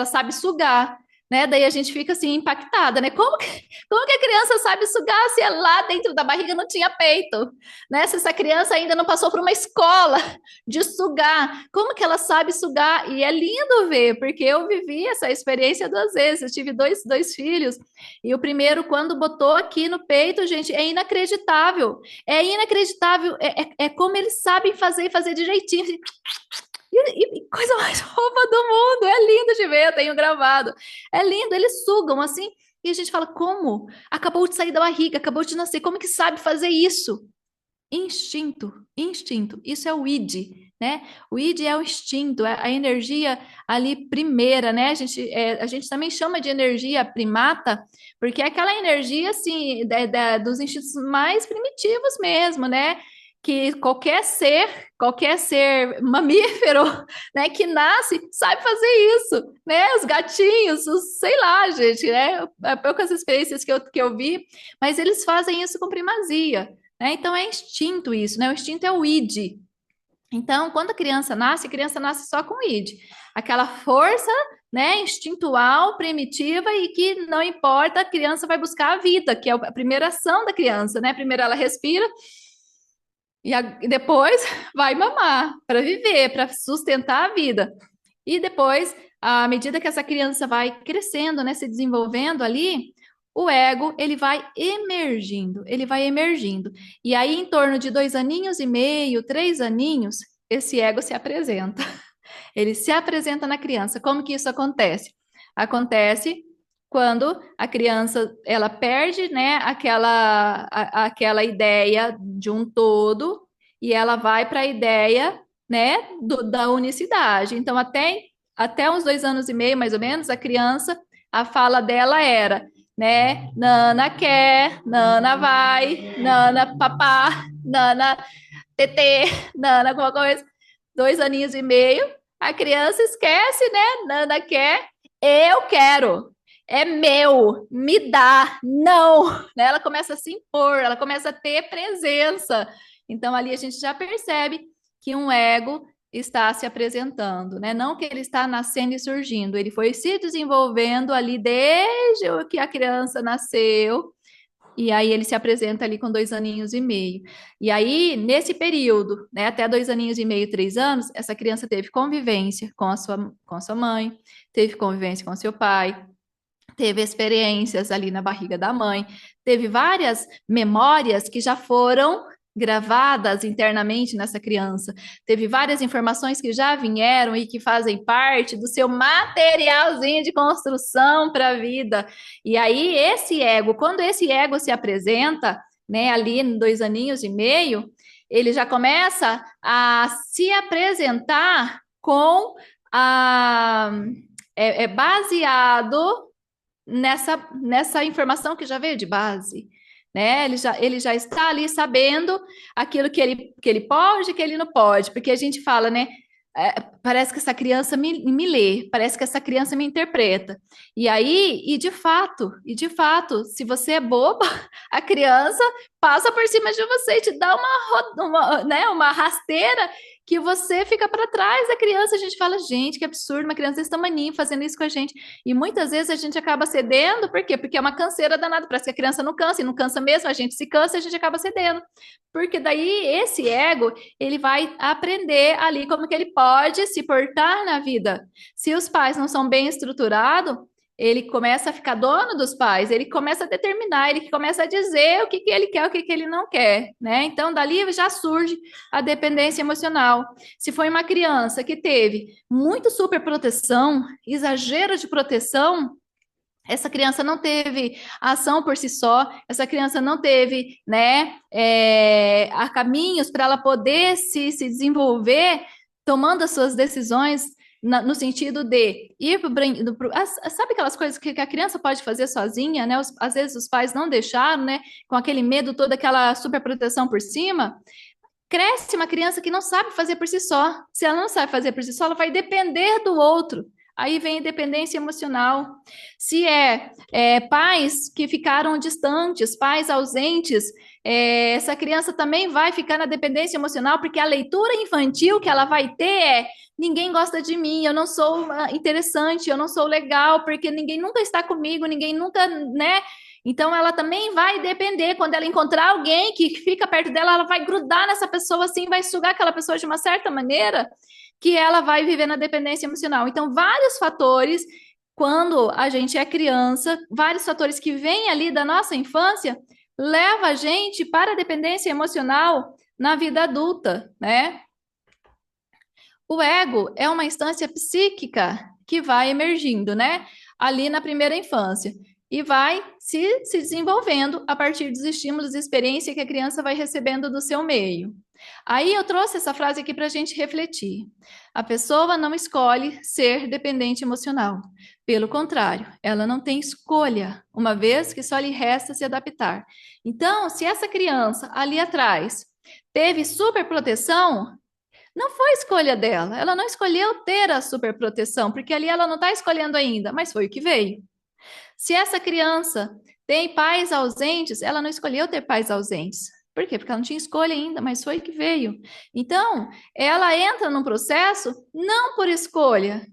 sabe sugar. né? Daí a gente fica assim impactada, né? Como que a criança sabe sugar se lá dentro da barriga não tinha peito, né? Se essa criança ainda não passou por uma escola de sugar, como que ela sabe sugar? E é lindo ver, porque eu vivi essa experiência 2 vezes. Eu tive dois filhos e o primeiro, quando botou aqui no peito, gente, é inacreditável. É inacreditável. É como eles sabem fazer e fazer direitinho. E coisa mais fofa do mundo, é lindo de ver, eu tenho gravado. É lindo, eles sugam assim, e a gente fala, como? Acabou de sair da barriga, acabou de nascer, como que sabe fazer isso? Instinto, instinto, isso é o id, né? O id é o instinto, é a energia ali primeira, né? A gente também chama de energia primata, porque é aquela energia, assim, dos instintos mais primitivos mesmo, né? Que qualquer ser mamífero, né, que nasce, sabe fazer isso, né? Os gatinhos, sei lá, gente, né? Poucas experiências que eu vi, mas eles fazem isso com primazia, né? Então é instinto isso, né? O instinto é o id. Então, quando a criança nasce só com o id, aquela força, né, instintual, primitiva e que não importa, a criança vai buscar a vida, que é a primeira ação da criança, né? Primeiro ela respira e depois vai mamar para viver, para sustentar a vida. E depois, à medida que essa criança vai crescendo, né, se desenvolvendo ali, o ego, ele vai emergindo. E aí, em torno de 2 aninhos e meio, 3 aninhos, esse ego se apresenta. Ele se apresenta na criança. Como que isso acontece? Acontece quando a criança, ela perde, né, aquela ideia de um todo e ela vai para a ideia, né, da unicidade. Então, até uns 2 anos e meio, mais ou menos, a criança, a fala dela era, né, Nana quer, Nana vai, Nana papá, Nana tetê, Nana alguma coisa. 2 aninhos e meio, a criança esquece, né? Nana quer, eu quero. É meu, me dá, não, né? Ela começa a se impor, ela começa a ter presença. Então ali a gente já percebe que um ego está se apresentando, né? Não que ele está nascendo e surgindo, ele foi se desenvolvendo ali desde o que a criança nasceu, e aí ele se apresenta ali com 2 aninhos e meio. E aí, nesse período, né, até 2 aninhos e meio, 3 anos, essa criança teve convivência com a sua mãe, teve convivência com seu pai, teve experiências ali na barriga da mãe, teve várias memórias que já foram gravadas internamente nessa criança, teve várias informações que já vieram e que fazem parte do seu materialzinho de construção para a vida. E aí, quando esse ego se apresenta, né, ali em 2 aninhos e meio, ele já começa a se apresentar com a. É baseado nessa informação que já veio de base, né? Ele já está ali sabendo aquilo que ele pode e que ele não pode, porque a gente fala, né? Parece que essa criança me lê, parece que essa criança me interpreta. E de fato, se você é boba, a criança passa por cima de você e te dá né, uma rasteira que você fica para trás da criança. A gente fala, gente, que absurdo, uma criança desse tamanho fazendo isso com a gente. E muitas vezes a gente acaba cedendo, por quê? Porque é uma canseira danada, parece que a criança não cansa, e não cansa mesmo, a gente se cansa e a gente acaba cedendo. Porque daí esse ego, ele vai aprender ali como que ele pode se portar na vida. Se os pais não são bem estruturados, ele começa a ficar dono dos pais, ele começa a determinar, ele começa a dizer o que que ele quer, o que que ele não quer, né? Então, dali já surge a dependência emocional. Se foi uma criança que teve muito superproteção, exagero de proteção, essa criança não teve ação por si só, essa criança não teve, né, caminhos para ela poder se desenvolver, tomando as suas decisões no sentido de ir para sabe aquelas coisas que a criança pode fazer sozinha, né? Às vezes os pais não deixaram, né? Com aquele medo, toda aquela superproteção por cima. Cresce uma criança que não sabe fazer por si só. Se ela não sabe fazer por si só, ela vai depender do outro. Aí vem a dependência emocional. Se pais que ficaram distantes, pais ausentes, Essa criança também vai ficar na dependência emocional, porque a leitura infantil que ela vai ter ninguém gosta de mim, eu não sou interessante, eu não sou legal, porque ninguém nunca está comigo, ninguém nunca, né? Então ela também vai depender, quando ela encontrar alguém que fica perto dela, ela vai grudar nessa pessoa assim, vai sugar aquela pessoa de uma certa maneira que ela vai viver na dependência emocional. Então, vários fatores, quando a gente é criança, vários fatores que vêm ali da nossa infância, leva a gente para a dependência emocional na vida adulta, né? O ego é uma instância psíquica que vai emergindo, né? Ali na primeira infância. E vai se desenvolvendo a partir dos estímulos e experiência que a criança vai recebendo do seu meio. Aí eu trouxe essa frase aqui para a gente refletir. A pessoa não escolhe ser dependente emocional. Pelo contrário, ela não tem escolha, uma vez que só lhe resta se adaptar. Então, se essa criança ali atrás teve superproteção, não foi escolha dela. Ela não escolheu ter a superproteção, porque ali ela não está escolhendo ainda, mas foi o que veio. Se essa criança tem pais ausentes, ela não escolheu ter pais ausentes. Por quê? Porque ela não tinha escolha ainda, mas foi o que veio. Então, ela entra num processo não por escolha.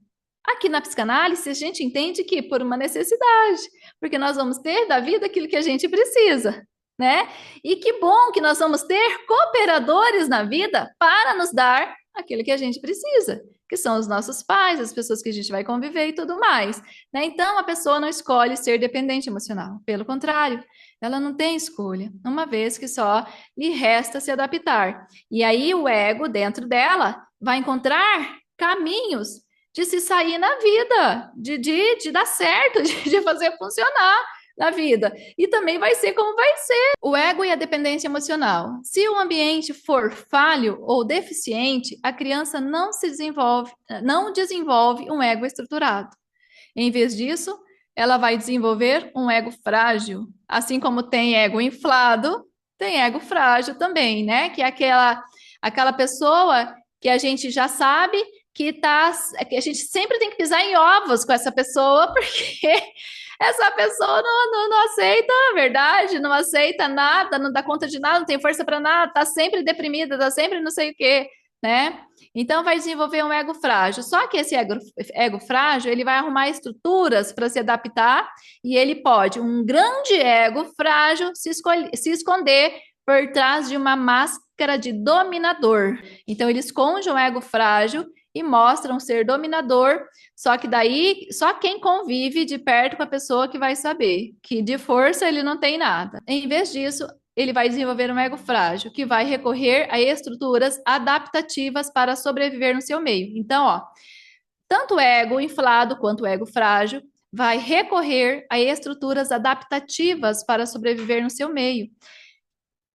Aqui na psicanálise, a gente entende que por uma necessidade, porque nós vamos ter da vida aquilo que a gente precisa, né? E que bom que nós vamos ter cooperadores na vida para nos dar aquilo que a gente precisa, que são os nossos pais, as pessoas que a gente vai conviver e tudo mais, né? Então, a pessoa não escolhe ser dependente emocional, pelo contrário, ela não tem escolha, uma vez que só lhe resta se adaptar. E aí o ego dentro dela vai encontrar caminhos de se sair na vida, de dar certo, de fazer funcionar na vida. E também vai ser como vai ser. O ego e a dependência emocional. Se o ambiente for falho ou deficiente, a criança não desenvolve um ego estruturado. Em vez disso, ela vai desenvolver um ego frágil. Assim como tem ego inflado, tem ego frágil também, né? Que é aquela pessoa que a gente já sabe que a gente sempre tem que pisar em ovos com essa pessoa, porque essa pessoa não aceita a verdade, não aceita nada, não dá conta de nada, não tem força para nada, tá sempre deprimida, tá sempre não sei o quê, né? Então vai desenvolver um ego frágil. Só que esse ego frágil, ele vai arrumar estruturas para se adaptar e ele pode, um grande ego frágil, se esconder por trás de uma máscara de dominador. Então ele esconde um ego frágil e mostra um ser dominador, só que daí só quem convive de perto com a pessoa que vai saber que de força ele não tem nada. Em vez disso, ele vai desenvolver um ego frágil, que vai recorrer a estruturas adaptativas para sobreviver no seu meio. Então, ó, tanto o ego inflado quanto o ego frágil vai recorrer a estruturas adaptativas para sobreviver no seu meio.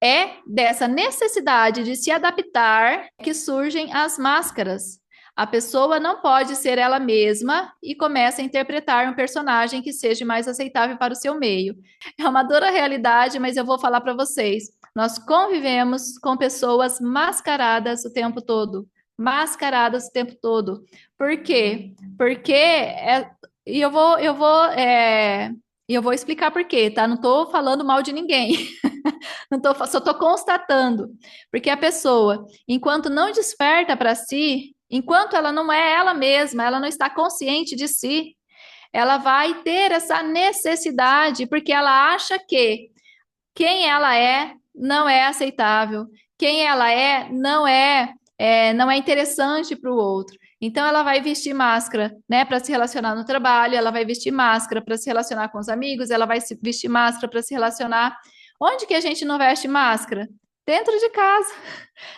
É dessa necessidade de se adaptar que surgem as máscaras. A pessoa não pode ser ela mesma e começa a interpretar um personagem que seja mais aceitável para o seu meio. É uma dura realidade, mas eu vou falar para vocês. Nós convivemos com pessoas mascaradas o tempo todo. Mascaradas o tempo todo. Por quê? E eu vou explicar por quê, tá? Não estou falando mal de ninguém. Só estou constatando. Porque a pessoa, enquanto não desperta para si, enquanto ela não é ela mesma, ela não está consciente de si, ela vai ter essa necessidade, porque ela acha que quem ela é não é aceitável, quem ela não é interessante para o outro. Então ela vai vestir máscara, né, para se relacionar no trabalho, ela vai vestir máscara para se relacionar com os amigos, ela vai vestir máscara para se relacionar. Onde que a gente não veste máscara? Dentro de casa.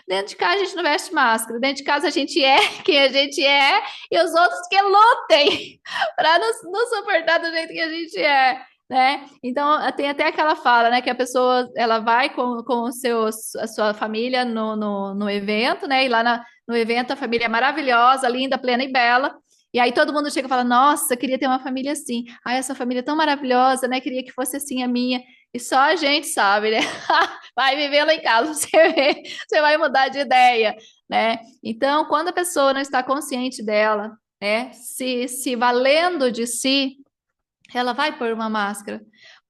Dentro de casa a gente não veste máscara. Dentro de casa a gente é quem a gente é e os outros que lutem para nos suportar do jeito que a gente é, né? Então tem até aquela fala, né, que a pessoa ela vai com a sua família no evento, né? E lá no evento a família é maravilhosa, linda, plena e bela. E aí todo mundo chega e fala: Nossa, queria ter uma família assim. Ai, essa família é tão maravilhosa, né? Queria que fosse assim a minha. E só a gente sabe, né? Vai viver lá em casa, você vai mudar de ideia, né? Então, quando a pessoa não está consciente dela, né? Se valendo de si, ela vai pôr uma máscara.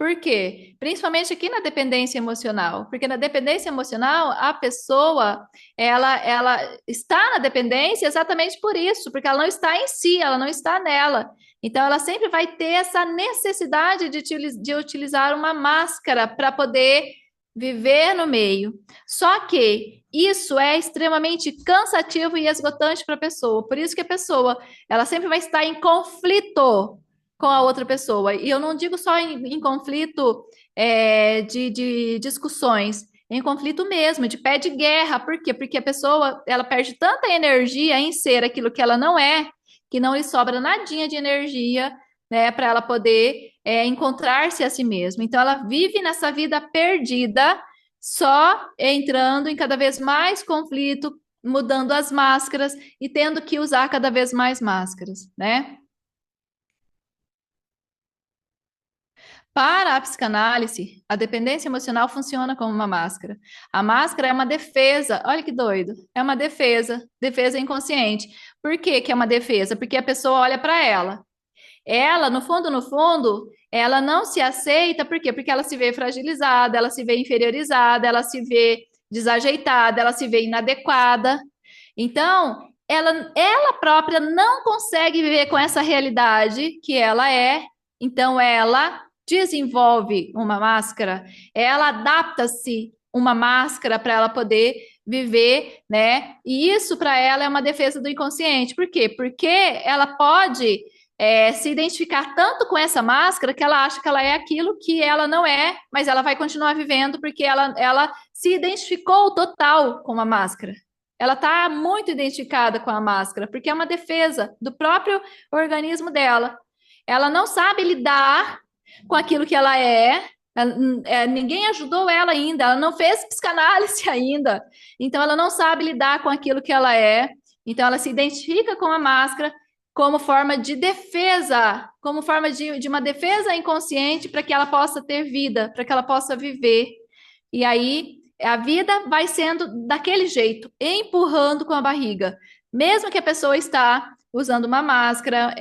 Por quê? Principalmente aqui na dependência emocional, porque na dependência emocional a pessoa ela está na dependência exatamente por isso, porque ela não está em si, ela não está nela. Então ela sempre vai ter essa necessidade de utilizar uma máscara para poder viver no meio. Só que isso é extremamente cansativo e esgotante para a pessoa. Por isso que a pessoa ela sempre vai estar em conflito com a outra pessoa. E eu não digo só em conflito de discussões, em conflito mesmo, de pé de guerra. Por quê? Porque a pessoa ela perde tanta energia em ser aquilo que ela não é, que não lhe sobra nadinha de energia, né, para ela poder encontrar-se a si mesma. Então ela vive nessa vida perdida, só entrando em cada vez mais conflito, mudando as máscaras e tendo que usar cada vez mais máscaras, né? Para a psicanálise, a dependência emocional funciona como uma máscara. A máscara é uma defesa, olha que doido, é uma defesa, defesa inconsciente. Por que que é uma defesa? Porque a pessoa olha para ela. Ela, no fundo, ela não se aceita, por quê? Porque ela se vê fragilizada, ela se vê inferiorizada, ela se vê desajeitada, ela se vê inadequada. Então, ela própria não consegue viver com essa realidade que ela é, então ela desenvolve uma máscara, ela adapta-se uma máscara para ela poder viver, né? E isso para ela é uma defesa do inconsciente. Por quê? Porque ela pode se identificar tanto com essa máscara que ela acha que ela é aquilo que ela não é, mas ela vai continuar vivendo porque ela se identificou total com a máscara. Ela está muito identificada com a máscara, porque é uma defesa do próprio organismo dela. Ela não sabe lidar com aquilo que ela é. Ninguém ajudou ela ainda, ela não fez psicanálise ainda, então ela não sabe lidar com aquilo que ela é, então ela se identifica com a máscara como forma de defesa, como forma de uma defesa inconsciente para que ela possa ter vida, para que ela possa viver. E aí a vida vai sendo daquele jeito, empurrando com a barriga. Mesmo que a pessoa está usando uma máscara,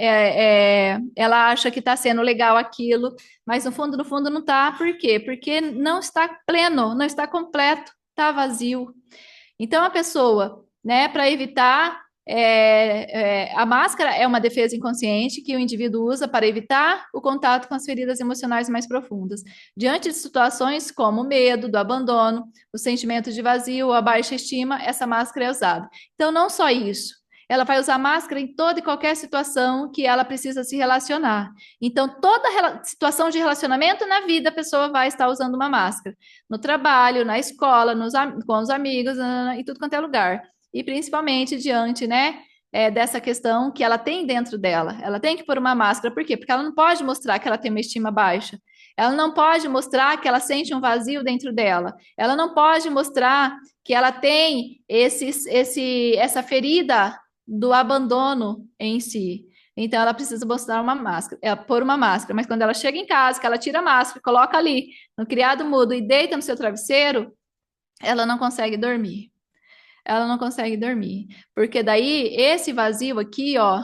ela acha que está sendo legal aquilo, mas no fundo não está. Por quê? Porque não está pleno, não está completo, está vazio. Então a pessoa, né, para evitar a máscara é uma defesa inconsciente que o indivíduo usa para evitar o contato com as feridas emocionais mais profundas. Diante de situações como o medo, do abandono, o sentimento de vazio, a baixa estima, essa máscara é usada. Então, não só isso. Ela vai usar máscara em toda e qualquer situação que ela precisa se relacionar. Então, toda situação de relacionamento na vida, a pessoa vai estar usando uma máscara. No trabalho, na escola, com os amigos, em tudo quanto é lugar e principalmente diante, né, dessa questão que ela tem dentro dela. Ela tem que pôr uma máscara, por quê? Porque ela não pode mostrar que ela tem uma estima baixa. Ela não pode mostrar que ela sente um vazio dentro dela. Ela não pode mostrar que ela tem essa ferida do abandono em si. Então, ela precisa mostrar uma máscara, pôr uma máscara. Mas quando ela chega em casa, que ela tira a máscara, coloca ali no criado mudo e deita no seu travesseiro, ela não consegue dormir. Ela não consegue dormir. Porque daí, esse vazio aqui, ó,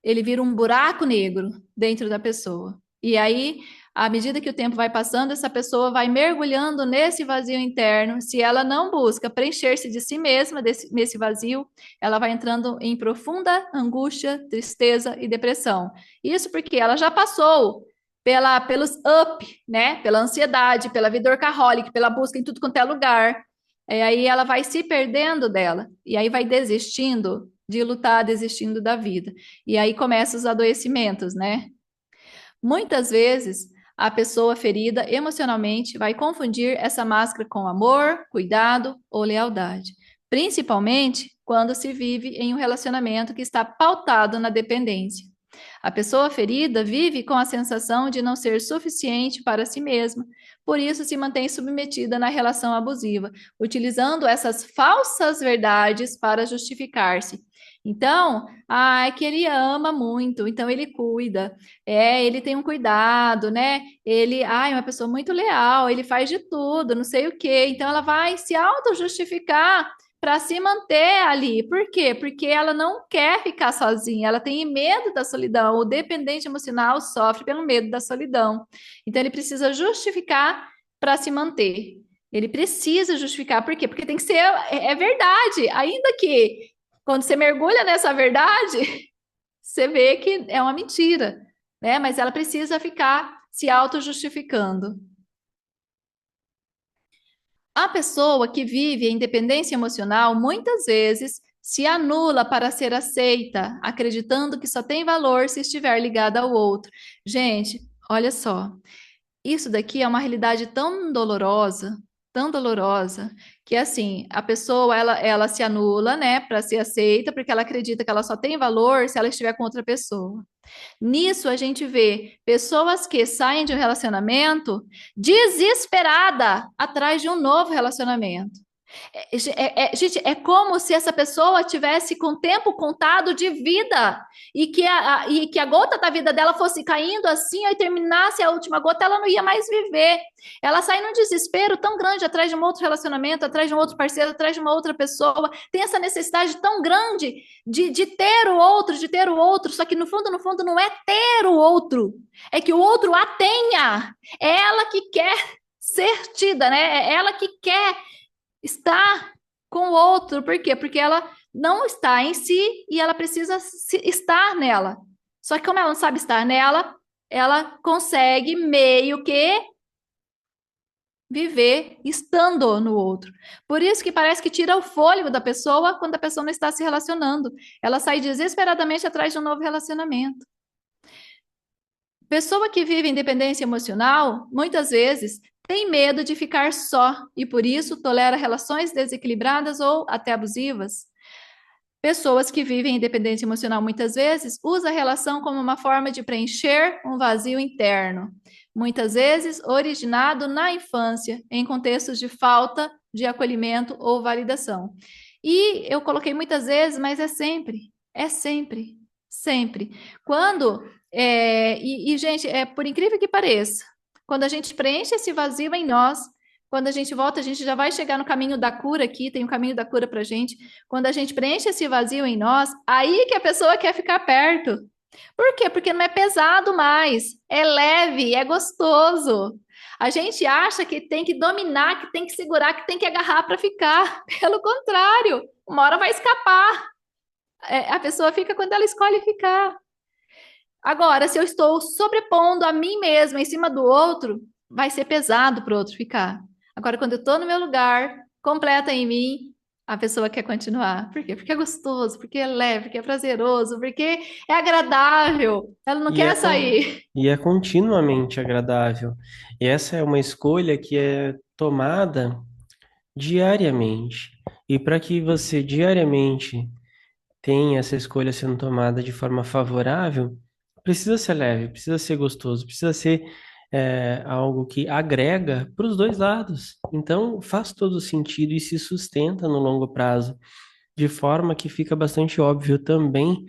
ele vira um buraco negro dentro da pessoa. E aí, à medida que o tempo vai passando, essa pessoa vai mergulhando nesse vazio interno. Se ela não busca preencher-se de si mesma, nesse vazio, ela vai entrando em profunda angústia, tristeza e depressão. Isso porque ela já passou pelos up, né? Pela ansiedade, pela vida workaholic, pela busca em tudo quanto é lugar. E aí ela vai se perdendo dela. E aí vai desistindo de lutar, desistindo da vida. E aí começam os adoecimentos, né? Muitas vezes a pessoa ferida emocionalmente vai confundir essa máscara com amor, cuidado ou lealdade, principalmente quando se vive em um relacionamento que está pautado na dependência. A pessoa ferida vive com a sensação de não ser suficiente para si mesma, por isso se mantém submetida na relação abusiva, utilizando essas falsas verdades para justificar-se. Então, é que ele ama muito, então ele cuida, ele tem um cuidado, né? Ele, é uma pessoa muito leal, ele faz de tudo, não sei o quê. Então ela vai se auto-justificar para se manter ali. Por quê? Porque ela não quer ficar sozinha, ela tem medo da solidão. O dependente emocional sofre pelo medo da solidão. Então, ele precisa justificar para se manter. Ele precisa justificar. Por quê? Porque tem que ser, é verdade. Ainda que quando você mergulha nessa verdade, você vê que é uma mentira, né? Mas ela precisa ficar se auto-justificando. A pessoa que vive a independência emocional muitas vezes se anula para ser aceita, acreditando que só tem valor se estiver ligada ao outro. Gente, olha só, isso daqui é uma realidade tão dolorosa, que assim, a pessoa ela se anula, né, para ser aceita, porque ela acredita que ela só tem valor se ela estiver com outra pessoa. Nisso a gente vê pessoas que saem de um relacionamento desesperada atrás de um novo relacionamento. Gente, é como se essa pessoa tivesse com tempo contado de vida e que a gota da vida dela fosse caindo assim, aí terminasse a última gota, ela não ia mais viver. Ela sai num desespero tão grande atrás de um outro relacionamento, atrás de um outro parceiro, atrás de uma outra pessoa, tem essa necessidade tão grande de ter o outro, de ter o outro, só que no fundo, não é ter o outro, é que o outro a tenha. É ela que quer ser tida, né? É ela que quer estar com o outro. Por quê? Porque ela não está em si e ela precisa estar nela. Só que como ela não sabe estar nela, ela consegue meio que viver estando no outro. Por isso que parece que tira o fôlego da pessoa quando a pessoa não está se relacionando. Ela sai desesperadamente atrás de um novo relacionamento. Pessoa que vive independência emocional, muitas vezes, tem medo de ficar só e por isso tolera relações desequilibradas ou até abusivas. Pessoas que vivem independência emocional muitas vezes usam a relação como uma forma de preencher um vazio interno, muitas vezes originado na infância, em contextos de falta de acolhimento ou validação. E eu coloquei muitas vezes, mas é sempre, sempre. Quando, gente, por incrível que pareça, quando a gente preenche esse vazio em nós, quando a gente volta, a gente já vai chegar no caminho da cura aqui, tem o caminho da cura pra gente. Quando a gente preenche esse vazio em nós, aí que a pessoa quer ficar perto. Por quê? Porque não é pesado mais, é leve, é gostoso. A gente acha que tem que dominar, que tem que segurar, que tem que agarrar para ficar. Pelo contrário, uma hora vai escapar. A pessoa fica quando ela escolhe ficar. Agora, se eu estou sobrepondo a mim mesma em cima do outro, vai ser pesado para o outro ficar. Agora, quando eu estou no meu lugar, completa em mim, a pessoa quer continuar. Por quê? Porque é gostoso, porque é leve, porque é prazeroso, porque é agradável. Ela não E é, quer sair. e é continuamente agradável. E essa é uma escolha que é tomada diariamente. E para que você diariamente tenha essa escolha sendo tomada de forma favorável, precisa ser leve, precisa ser gostoso, precisa ser algo que agrega para os dois lados. Então, faz todo sentido e se sustenta no longo prazo, de forma que fica bastante óbvio também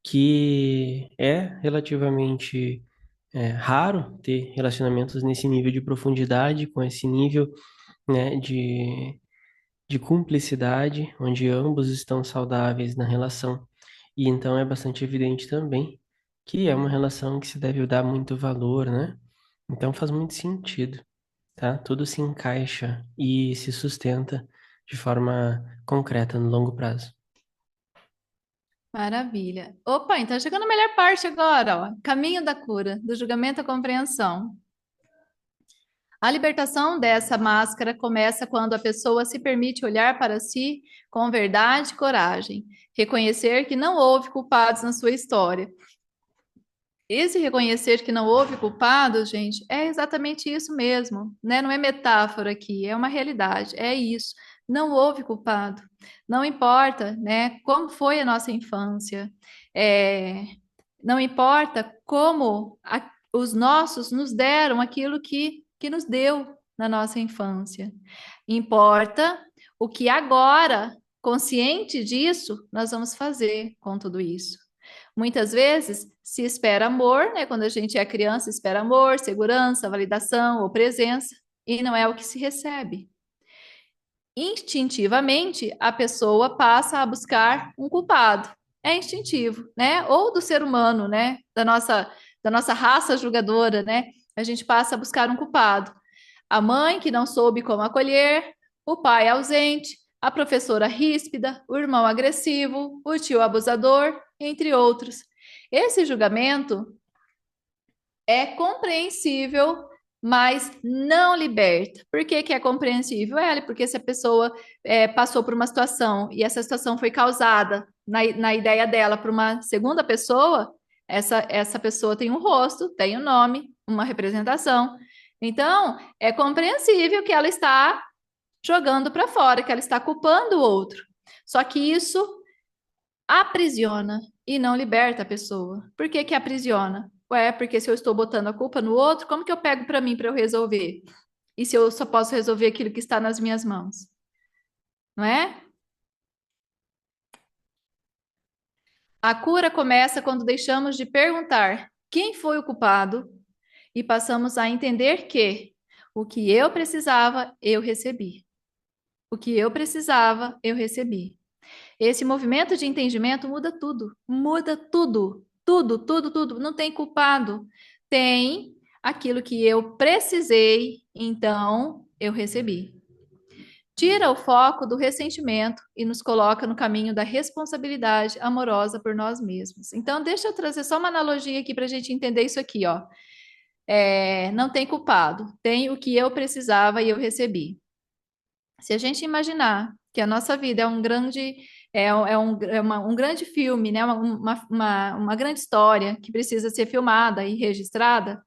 que é relativamente raro ter relacionamentos nesse nível de profundidade, com esse nível, né, de cumplicidade, onde ambos estão saudáveis na relação. E então é bastante evidente também que é uma relação que se deve dar muito valor, né? Então faz muito sentido, tá? Tudo se encaixa e se sustenta de forma concreta no longo prazo. Maravilha. Opa, então chegando na melhor parte agora, ó. Caminho da cura, do julgamento à compreensão. A libertação dessa máscara começa quando a pessoa se permite olhar para si com verdade e coragem, reconhecer que não houve culpados na sua história. Esse reconhecer que não houve culpados, gente, é exatamente isso mesmo, né? Não é metáfora aqui, é uma realidade, é isso. Não houve culpado. Não importa, né, como foi a nossa infância, é, não importa como os nossos nos deram aquilo que nos deu na nossa infância. Importa o que agora, consciente disso, nós vamos fazer com tudo isso. Muitas vezes se espera amor, né? Quando a gente é criança, espera amor, segurança, validação ou presença, e não é o que se recebe. instintivamente a pessoa passa a buscar um culpado. É instintivo, né? Ou do ser humano, né? Da nossa raça julgadora, né? A gente passa a buscar um culpado. A mãe que não soube como acolher, o pai ausente, a professora ríspida, o irmão agressivo, o tio abusador, entre outros. Esse julgamento é compreensível, mas não liberta. Por que que é compreensível? Porque se a pessoa passou por uma situação e essa situação foi causada na ideia dela por uma segunda pessoa, essa pessoa tem um rosto, tem um nome, uma representação. Então, é compreensível que ela está jogando para fora, que ela está culpando o outro. Só que isso aprisiona e não liberta a pessoa. Por que que aprisiona? Ué, porque se eu estou botando a culpa no outro, como que eu pego para mim para eu resolver? E se eu só posso resolver aquilo que está nas minhas mãos? Não é? A cura começa quando deixamos de perguntar quem foi o culpado e passamos a entender que o que eu precisava, eu recebi. O que eu precisava, eu recebi. Esse movimento de entendimento muda tudo, tudo, tudo, tudo. Não tem culpado, tem aquilo que eu precisei, então eu recebi. Tira o foco do ressentimento e nos coloca no caminho da responsabilidade amorosa por nós mesmos. Então, deixa eu trazer só uma analogia aqui para a gente entender isso aqui, ó. Não tem culpado, tem o que eu precisava e eu recebi. Se a gente imaginar que a nossa vida é um grande um grande filme, né? Uma grande história que precisa ser filmada e registrada,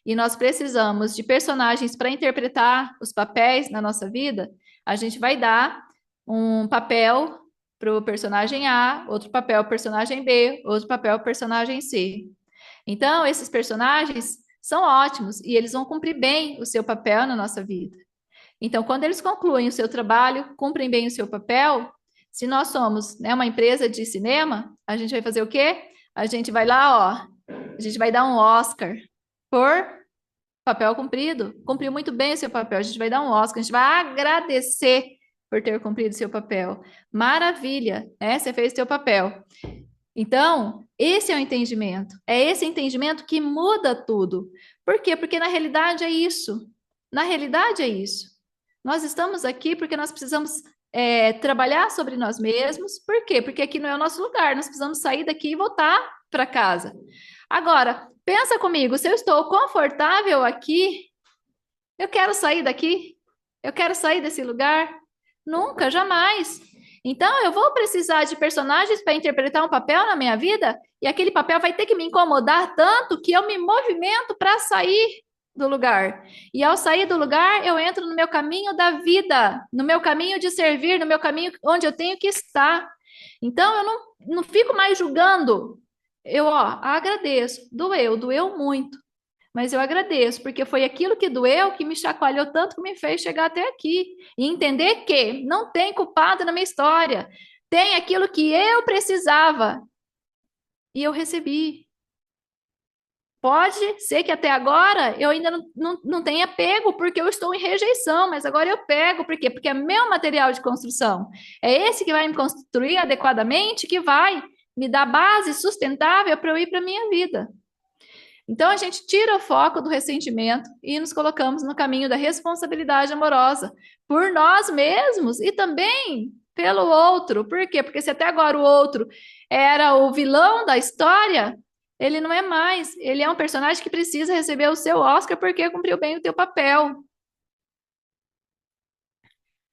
e nós precisamos de personagens para interpretar os papéis na nossa vida, a gente vai dar um papel para o personagem A, outro papel para o personagem B, outro papel para o personagem C. Então, esses personagens são ótimos e eles vão cumprir bem o seu papel na nossa vida. Então, quando eles concluem o seu trabalho, cumprem bem o seu papel, se nós somos, né, uma empresa de cinema, a gente vai fazer o quê? A gente vai lá, ó, a gente vai dar um Oscar por papel cumprido. Cumpriu muito bem o seu papel, a gente vai dar um Oscar, a gente vai agradecer por ter cumprido o seu papel. Maravilha, né? Você fez o seu papel. Então, esse é o entendimento. É esse entendimento que muda tudo. Por quê? Porque na realidade é isso. Na realidade é isso. Nós estamos aqui porque nós precisamos trabalhar sobre nós mesmos. Por quê? Porque aqui não é o nosso lugar. Nós precisamos sair daqui e voltar para casa. Agora, pensa comigo, se eu estou confortável aqui, eu quero sair daqui? Eu quero sair desse lugar? Nunca, jamais. Então, eu vou precisar de personagens para interpretar um papel na minha vida, e aquele papel vai ter que me incomodar tanto que eu me movimento para sair do lugar. E ao sair do lugar, eu entro no meu caminho da vida, no meu caminho de servir, no meu caminho onde eu tenho que estar. Então, eu não fico mais julgando. Eu, ó, agradeço. Doeu muito. Mas eu agradeço, porque foi aquilo que doeu que me chacoalhou tanto que me fez chegar até aqui. E entender que não tem culpado na minha história. Tem aquilo que eu precisava e eu recebi. Pode ser que até agora eu ainda não tenha pego, porque eu estou em rejeição, mas agora eu pego, por quê? Porque é meu material de construção. É esse que vai me construir adequadamente, que vai me dar base sustentável para eu ir para a minha vida. Então a gente tira o foco do ressentimento e nos colocamos no caminho da responsabilidade amorosa por nós mesmos e também pelo outro. Por quê? Porque se até agora o outro era o vilão da história, ele não é mais. Ele é um personagem que precisa receber o seu Oscar porque cumpriu bem o teu papel.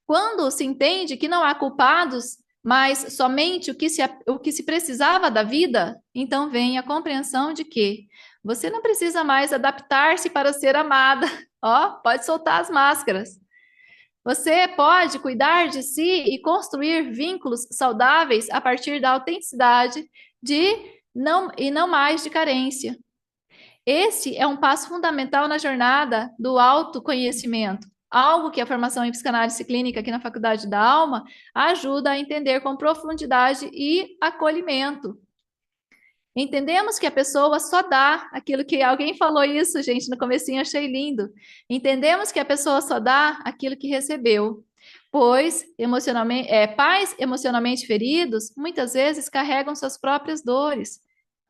Quando se entende que não há culpados, mas somente o que se precisava da vida, então vem a compreensão de que você não precisa mais adaptar-se para ser amada. Ó, pode soltar as máscaras. Você pode cuidar de si e construir vínculos saudáveis a partir da autenticidade e não mais de carência. Esse é um passo fundamental na jornada do autoconhecimento, algo que a formação em psicanálise clínica aqui na Faculdade da Alma ajuda a entender com profundidade e acolhimento. Entendemos que a pessoa só dá aquilo que alguém falou isso, gente, no comecinho achei lindo. Entendemos que a pessoa só dá aquilo que recebeu. Pois pais emocionalmente feridos muitas vezes carregam suas próprias dores.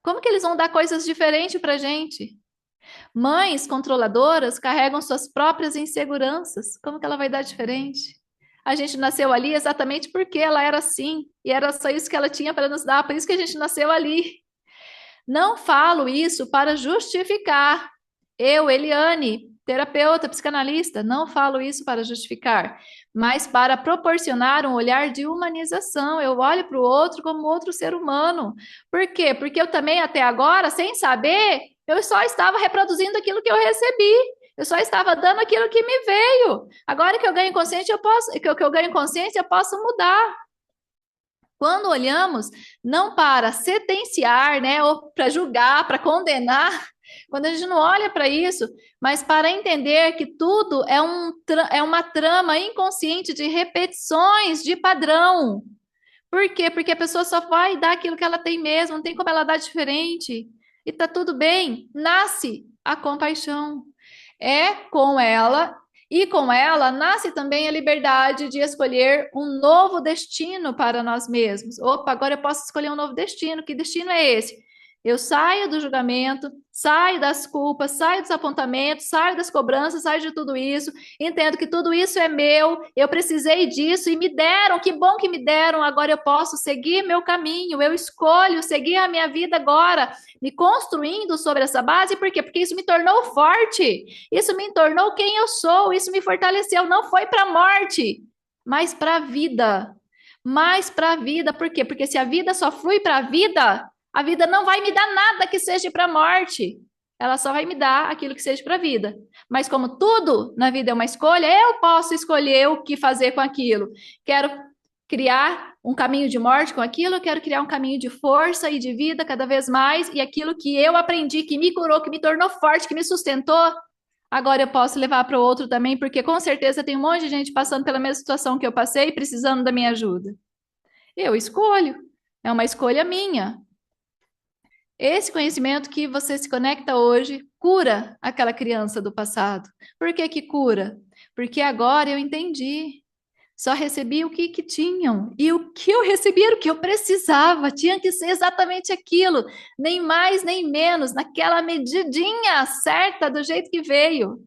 Como que eles vão dar coisas diferentes para a gente? Mães controladoras carregam suas próprias inseguranças. Como que ela vai dar diferente? A gente nasceu ali exatamente porque ela era assim, e era só isso que ela tinha para nos dar, por isso que a gente nasceu ali. Não falo isso para justificar. Eu, Eliane, terapeuta, psicanalista, não falo isso para justificar, mas para proporcionar um olhar de humanização. Eu olho para o outro como outro ser humano. Por quê? Porque eu também, até agora, sem saber, eu só estava reproduzindo aquilo que eu recebi. Eu só estava dando aquilo que me veio. Agora que eu ganho consciência, que eu ganho consciência, eu posso mudar. Quando olhamos, não para sentenciar, né, ou para julgar, para condenar, quando a gente não olha para isso, mas para entender que tudo é uma trama inconsciente de repetições de padrão. Por quê? Porque a pessoa só vai dar aquilo que ela tem mesmo, não tem como ela dar diferente. E tá tudo bem, nasce a compaixão. É com ela, e com ela nasce também a liberdade de escolher um novo destino para nós mesmos. Opa, agora eu posso escolher um novo destino. Que destino é esse? Eu saio do julgamento, saio das culpas, saio dos apontamentos, saio das cobranças, saio de tudo isso, entendo que tudo isso é meu, eu precisei disso e me deram, que bom que me deram, agora eu posso seguir meu caminho, eu escolho seguir a minha vida agora, me construindo sobre essa base, por quê? Porque isso me tornou forte, isso me tornou quem eu sou, isso me fortaleceu, não foi para a morte, mas para a vida. Mais para a vida, por quê? Porque se a vida só flui para a vida não vai me dar nada que seja para a morte. Ela só vai me dar aquilo que seja para a vida. Mas como tudo na vida é uma escolha, eu posso escolher o que fazer com aquilo. Quero criar um caminho de morte com aquilo, eu quero criar um caminho de força e de vida cada vez mais, e aquilo que eu aprendi, que me curou, que me tornou forte, que me sustentou, agora eu posso levar para o outro também, porque com certeza tem um monte de gente passando pela mesma situação que eu passei, precisando da minha ajuda. Eu escolho, é uma escolha minha. Esse conhecimento que você se conecta hoje cura aquela criança do passado. Por que que cura? Porque agora eu entendi. Só recebi o que tinham. E o que eu recebi era o que eu precisava. Tinha que ser exatamente aquilo. Nem mais, nem menos. Naquela medidinha certa do jeito que veio.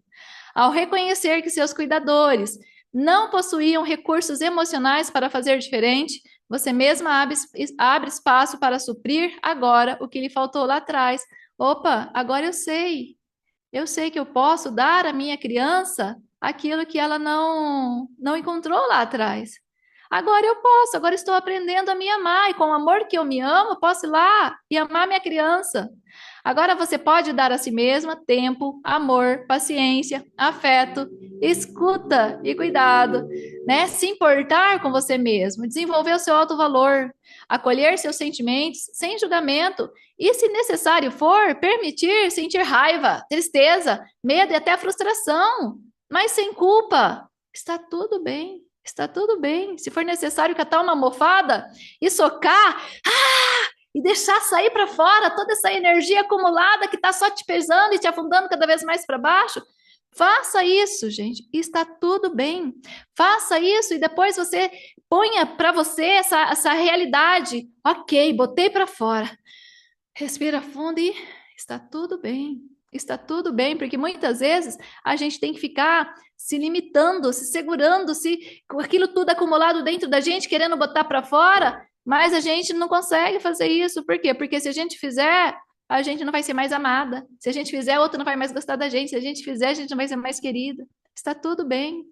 Ao reconhecer que seus cuidadores não possuíam recursos emocionais para fazer diferente, você mesma abre espaço para suprir agora o que lhe faltou lá atrás. Opa, agora eu sei. Eu sei que eu posso dar à minha criança aquilo que ela não encontrou lá atrás. Agora eu posso, agora estou aprendendo a me amar, e com o amor que eu me amo, eu posso ir lá e amar minha criança. Agora você pode dar a si mesma tempo, amor, paciência, afeto, escuta e cuidado, né? Se importar com você mesmo, desenvolver o seu autovalor, acolher seus sentimentos sem julgamento e, se necessário for, permitir sentir raiva, tristeza, medo e até frustração, mas sem culpa. Está tudo bem. Está tudo bem. Se for necessário catar uma almofada e socar, e deixar sair para fora toda essa energia acumulada que está só te pesando e te afundando cada vez mais para baixo, faça isso, gente. Está tudo bem. Faça isso e depois você ponha para você essa realidade. Ok, botei para fora. Respira fundo e está tudo bem. Está tudo bem, porque muitas vezes a gente tem que ficar se limitando, se segurando, com aquilo tudo acumulado dentro da gente, querendo botar para fora, mas a gente não consegue fazer isso. Por quê? Porque se a gente fizer, a gente não vai ser mais amada. Se a gente fizer, outro não vai mais gostar da gente. Se a gente fizer, a gente não vai ser mais querida. Está tudo bem.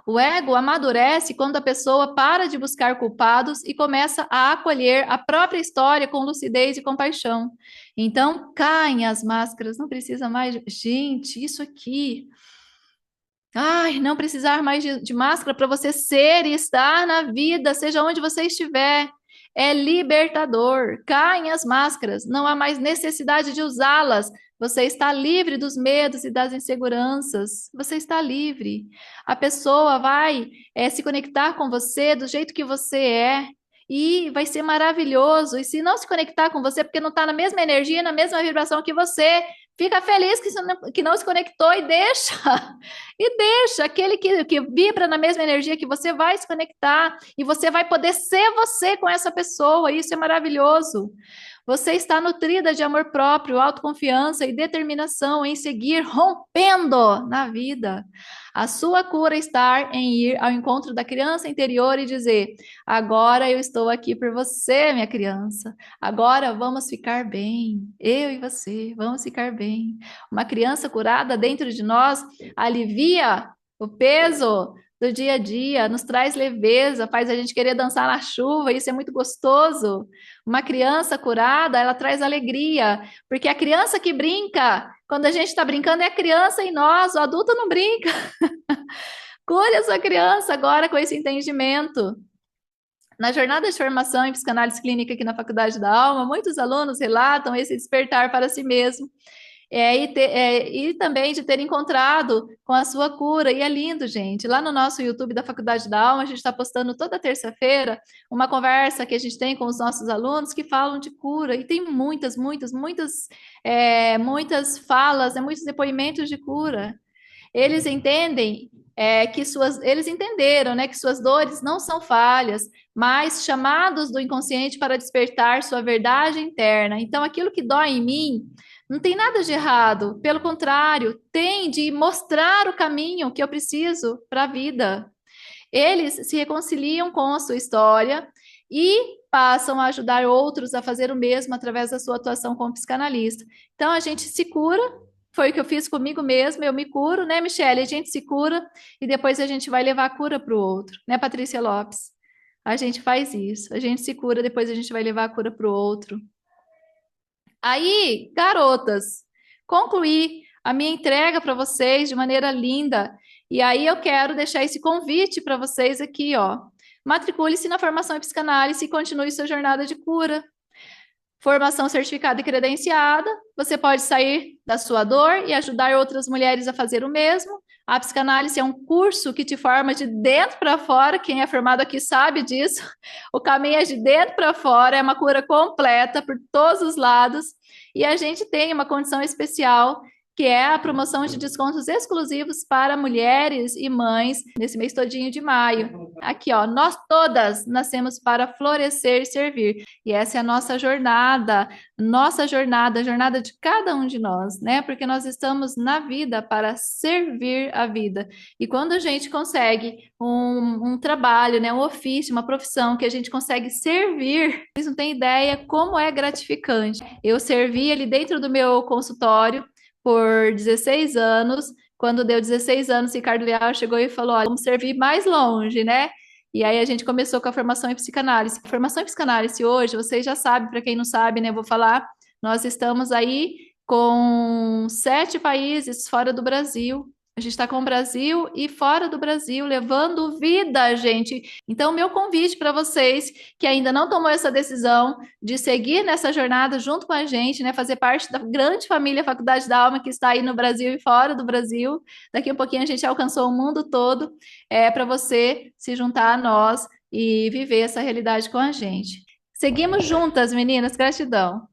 O ego amadurece quando a pessoa para de buscar culpados e começa a acolher a própria história com lucidez e compaixão. Então, caem as máscaras, não precisa mais. Gente, isso aqui. Ai, não precisar mais de máscara para você ser e estar na vida, seja onde você estiver. É libertador. Caem as máscaras, não há mais necessidade de usá-las. Você está livre dos medos e das inseguranças. Você está livre. A pessoa vai se conectar com você do jeito que você é. E vai ser maravilhoso. E se não se conectar com você, porque não está na mesma energia, na mesma vibração que você, Fica feliz que não se conectou e deixa. E deixa. Aquele que vibra na mesma energia que você vai se conectar. E você vai poder ser você com essa pessoa. Isso é maravilhoso. Você está nutrida de amor próprio, autoconfiança e determinação em seguir rompendo na vida. A sua cura está em ir ao encontro da criança interior e dizer: agora eu estou aqui por você, minha criança. Agora vamos ficar bem. Eu e você, vamos ficar bem. Uma criança curada dentro de nós alivia o peso do dia a dia, nos traz leveza, faz a gente querer dançar na chuva, isso é muito gostoso. Uma criança curada, ela traz alegria, porque a criança que brinca, quando a gente está brincando, é a criança em nós, o adulto não brinca. Cure a sua criança agora com esse entendimento. Na jornada de formação em psicanálise clínica aqui na Faculdade da Alma, muitos alunos relatam esse despertar para si mesmo. E também de ter encontrado com a sua cura, e é lindo, gente. Lá no nosso YouTube da Faculdade da Alma, a gente está postando toda terça-feira uma conversa que a gente tem com os nossos alunos que falam de cura, e tem muitas falas, muitos depoimentos de cura. Eles entendem eles entenderam, né, que suas dores não são falhas, mas chamados do inconsciente para despertar sua verdade interna. Então, aquilo que dói em mim não tem nada de errado, pelo contrário, tem de mostrar o caminho que eu preciso para a vida. Eles se reconciliam com a sua história e passam a ajudar outros a fazer o mesmo através da sua atuação como psicanalista. Então, a gente se cura. Foi o que eu fiz comigo mesmo, eu me curo, né, Michele? A gente se cura e depois a gente vai levar a cura para o outro, né, Patrícia Lopes? A gente faz isso, a gente se cura, depois a gente vai levar a cura para o outro. Aí, garotas, concluí a minha entrega para vocês de maneira linda. E aí eu quero deixar esse convite para vocês aqui, ó. Matricule-se na formação em psicanálise e continue sua jornada de cura. Formação certificada e credenciada, você pode sair da sua dor e ajudar outras mulheres a fazer o mesmo. A psicanálise é um curso que te forma de dentro para fora, quem é formado aqui sabe disso. O caminho é de dentro para fora, é uma cura completa por todos os lados. E a gente tem uma condição especial, que é a promoção de descontos exclusivos para mulheres e mães nesse mês todinho de maio. Aqui, ó, nós todas nascemos para florescer e servir. E essa é a nossa jornada, a jornada de cada um de nós, né? Porque nós estamos na vida para servir a vida. E quando a gente consegue um trabalho, né, um ofício, uma profissão que a gente consegue servir, vocês não têm ideia como é gratificante. Eu servi ali dentro do meu consultório por 16 anos. Quando deu 16 anos, Ricardo Leal chegou e falou: olha, vamos servir mais longe, né? E aí a gente começou com a formação em psicanálise. A formação em psicanálise hoje, vocês já sabem, para quem não sabe, né? Vou falar, nós estamos aí com 7 países fora do Brasil. A gente está com o Brasil e fora do Brasil, levando vida, gente. Então, meu convite para vocês que ainda não tomou essa decisão de seguir nessa jornada junto com a gente, né? Fazer parte da grande família Faculdade da Alma que está aí no Brasil e fora do Brasil. Daqui a pouquinho a gente alcançou o mundo todo. É para você se juntar a nós e viver essa realidade com a gente. Seguimos juntas, meninas. Gratidão.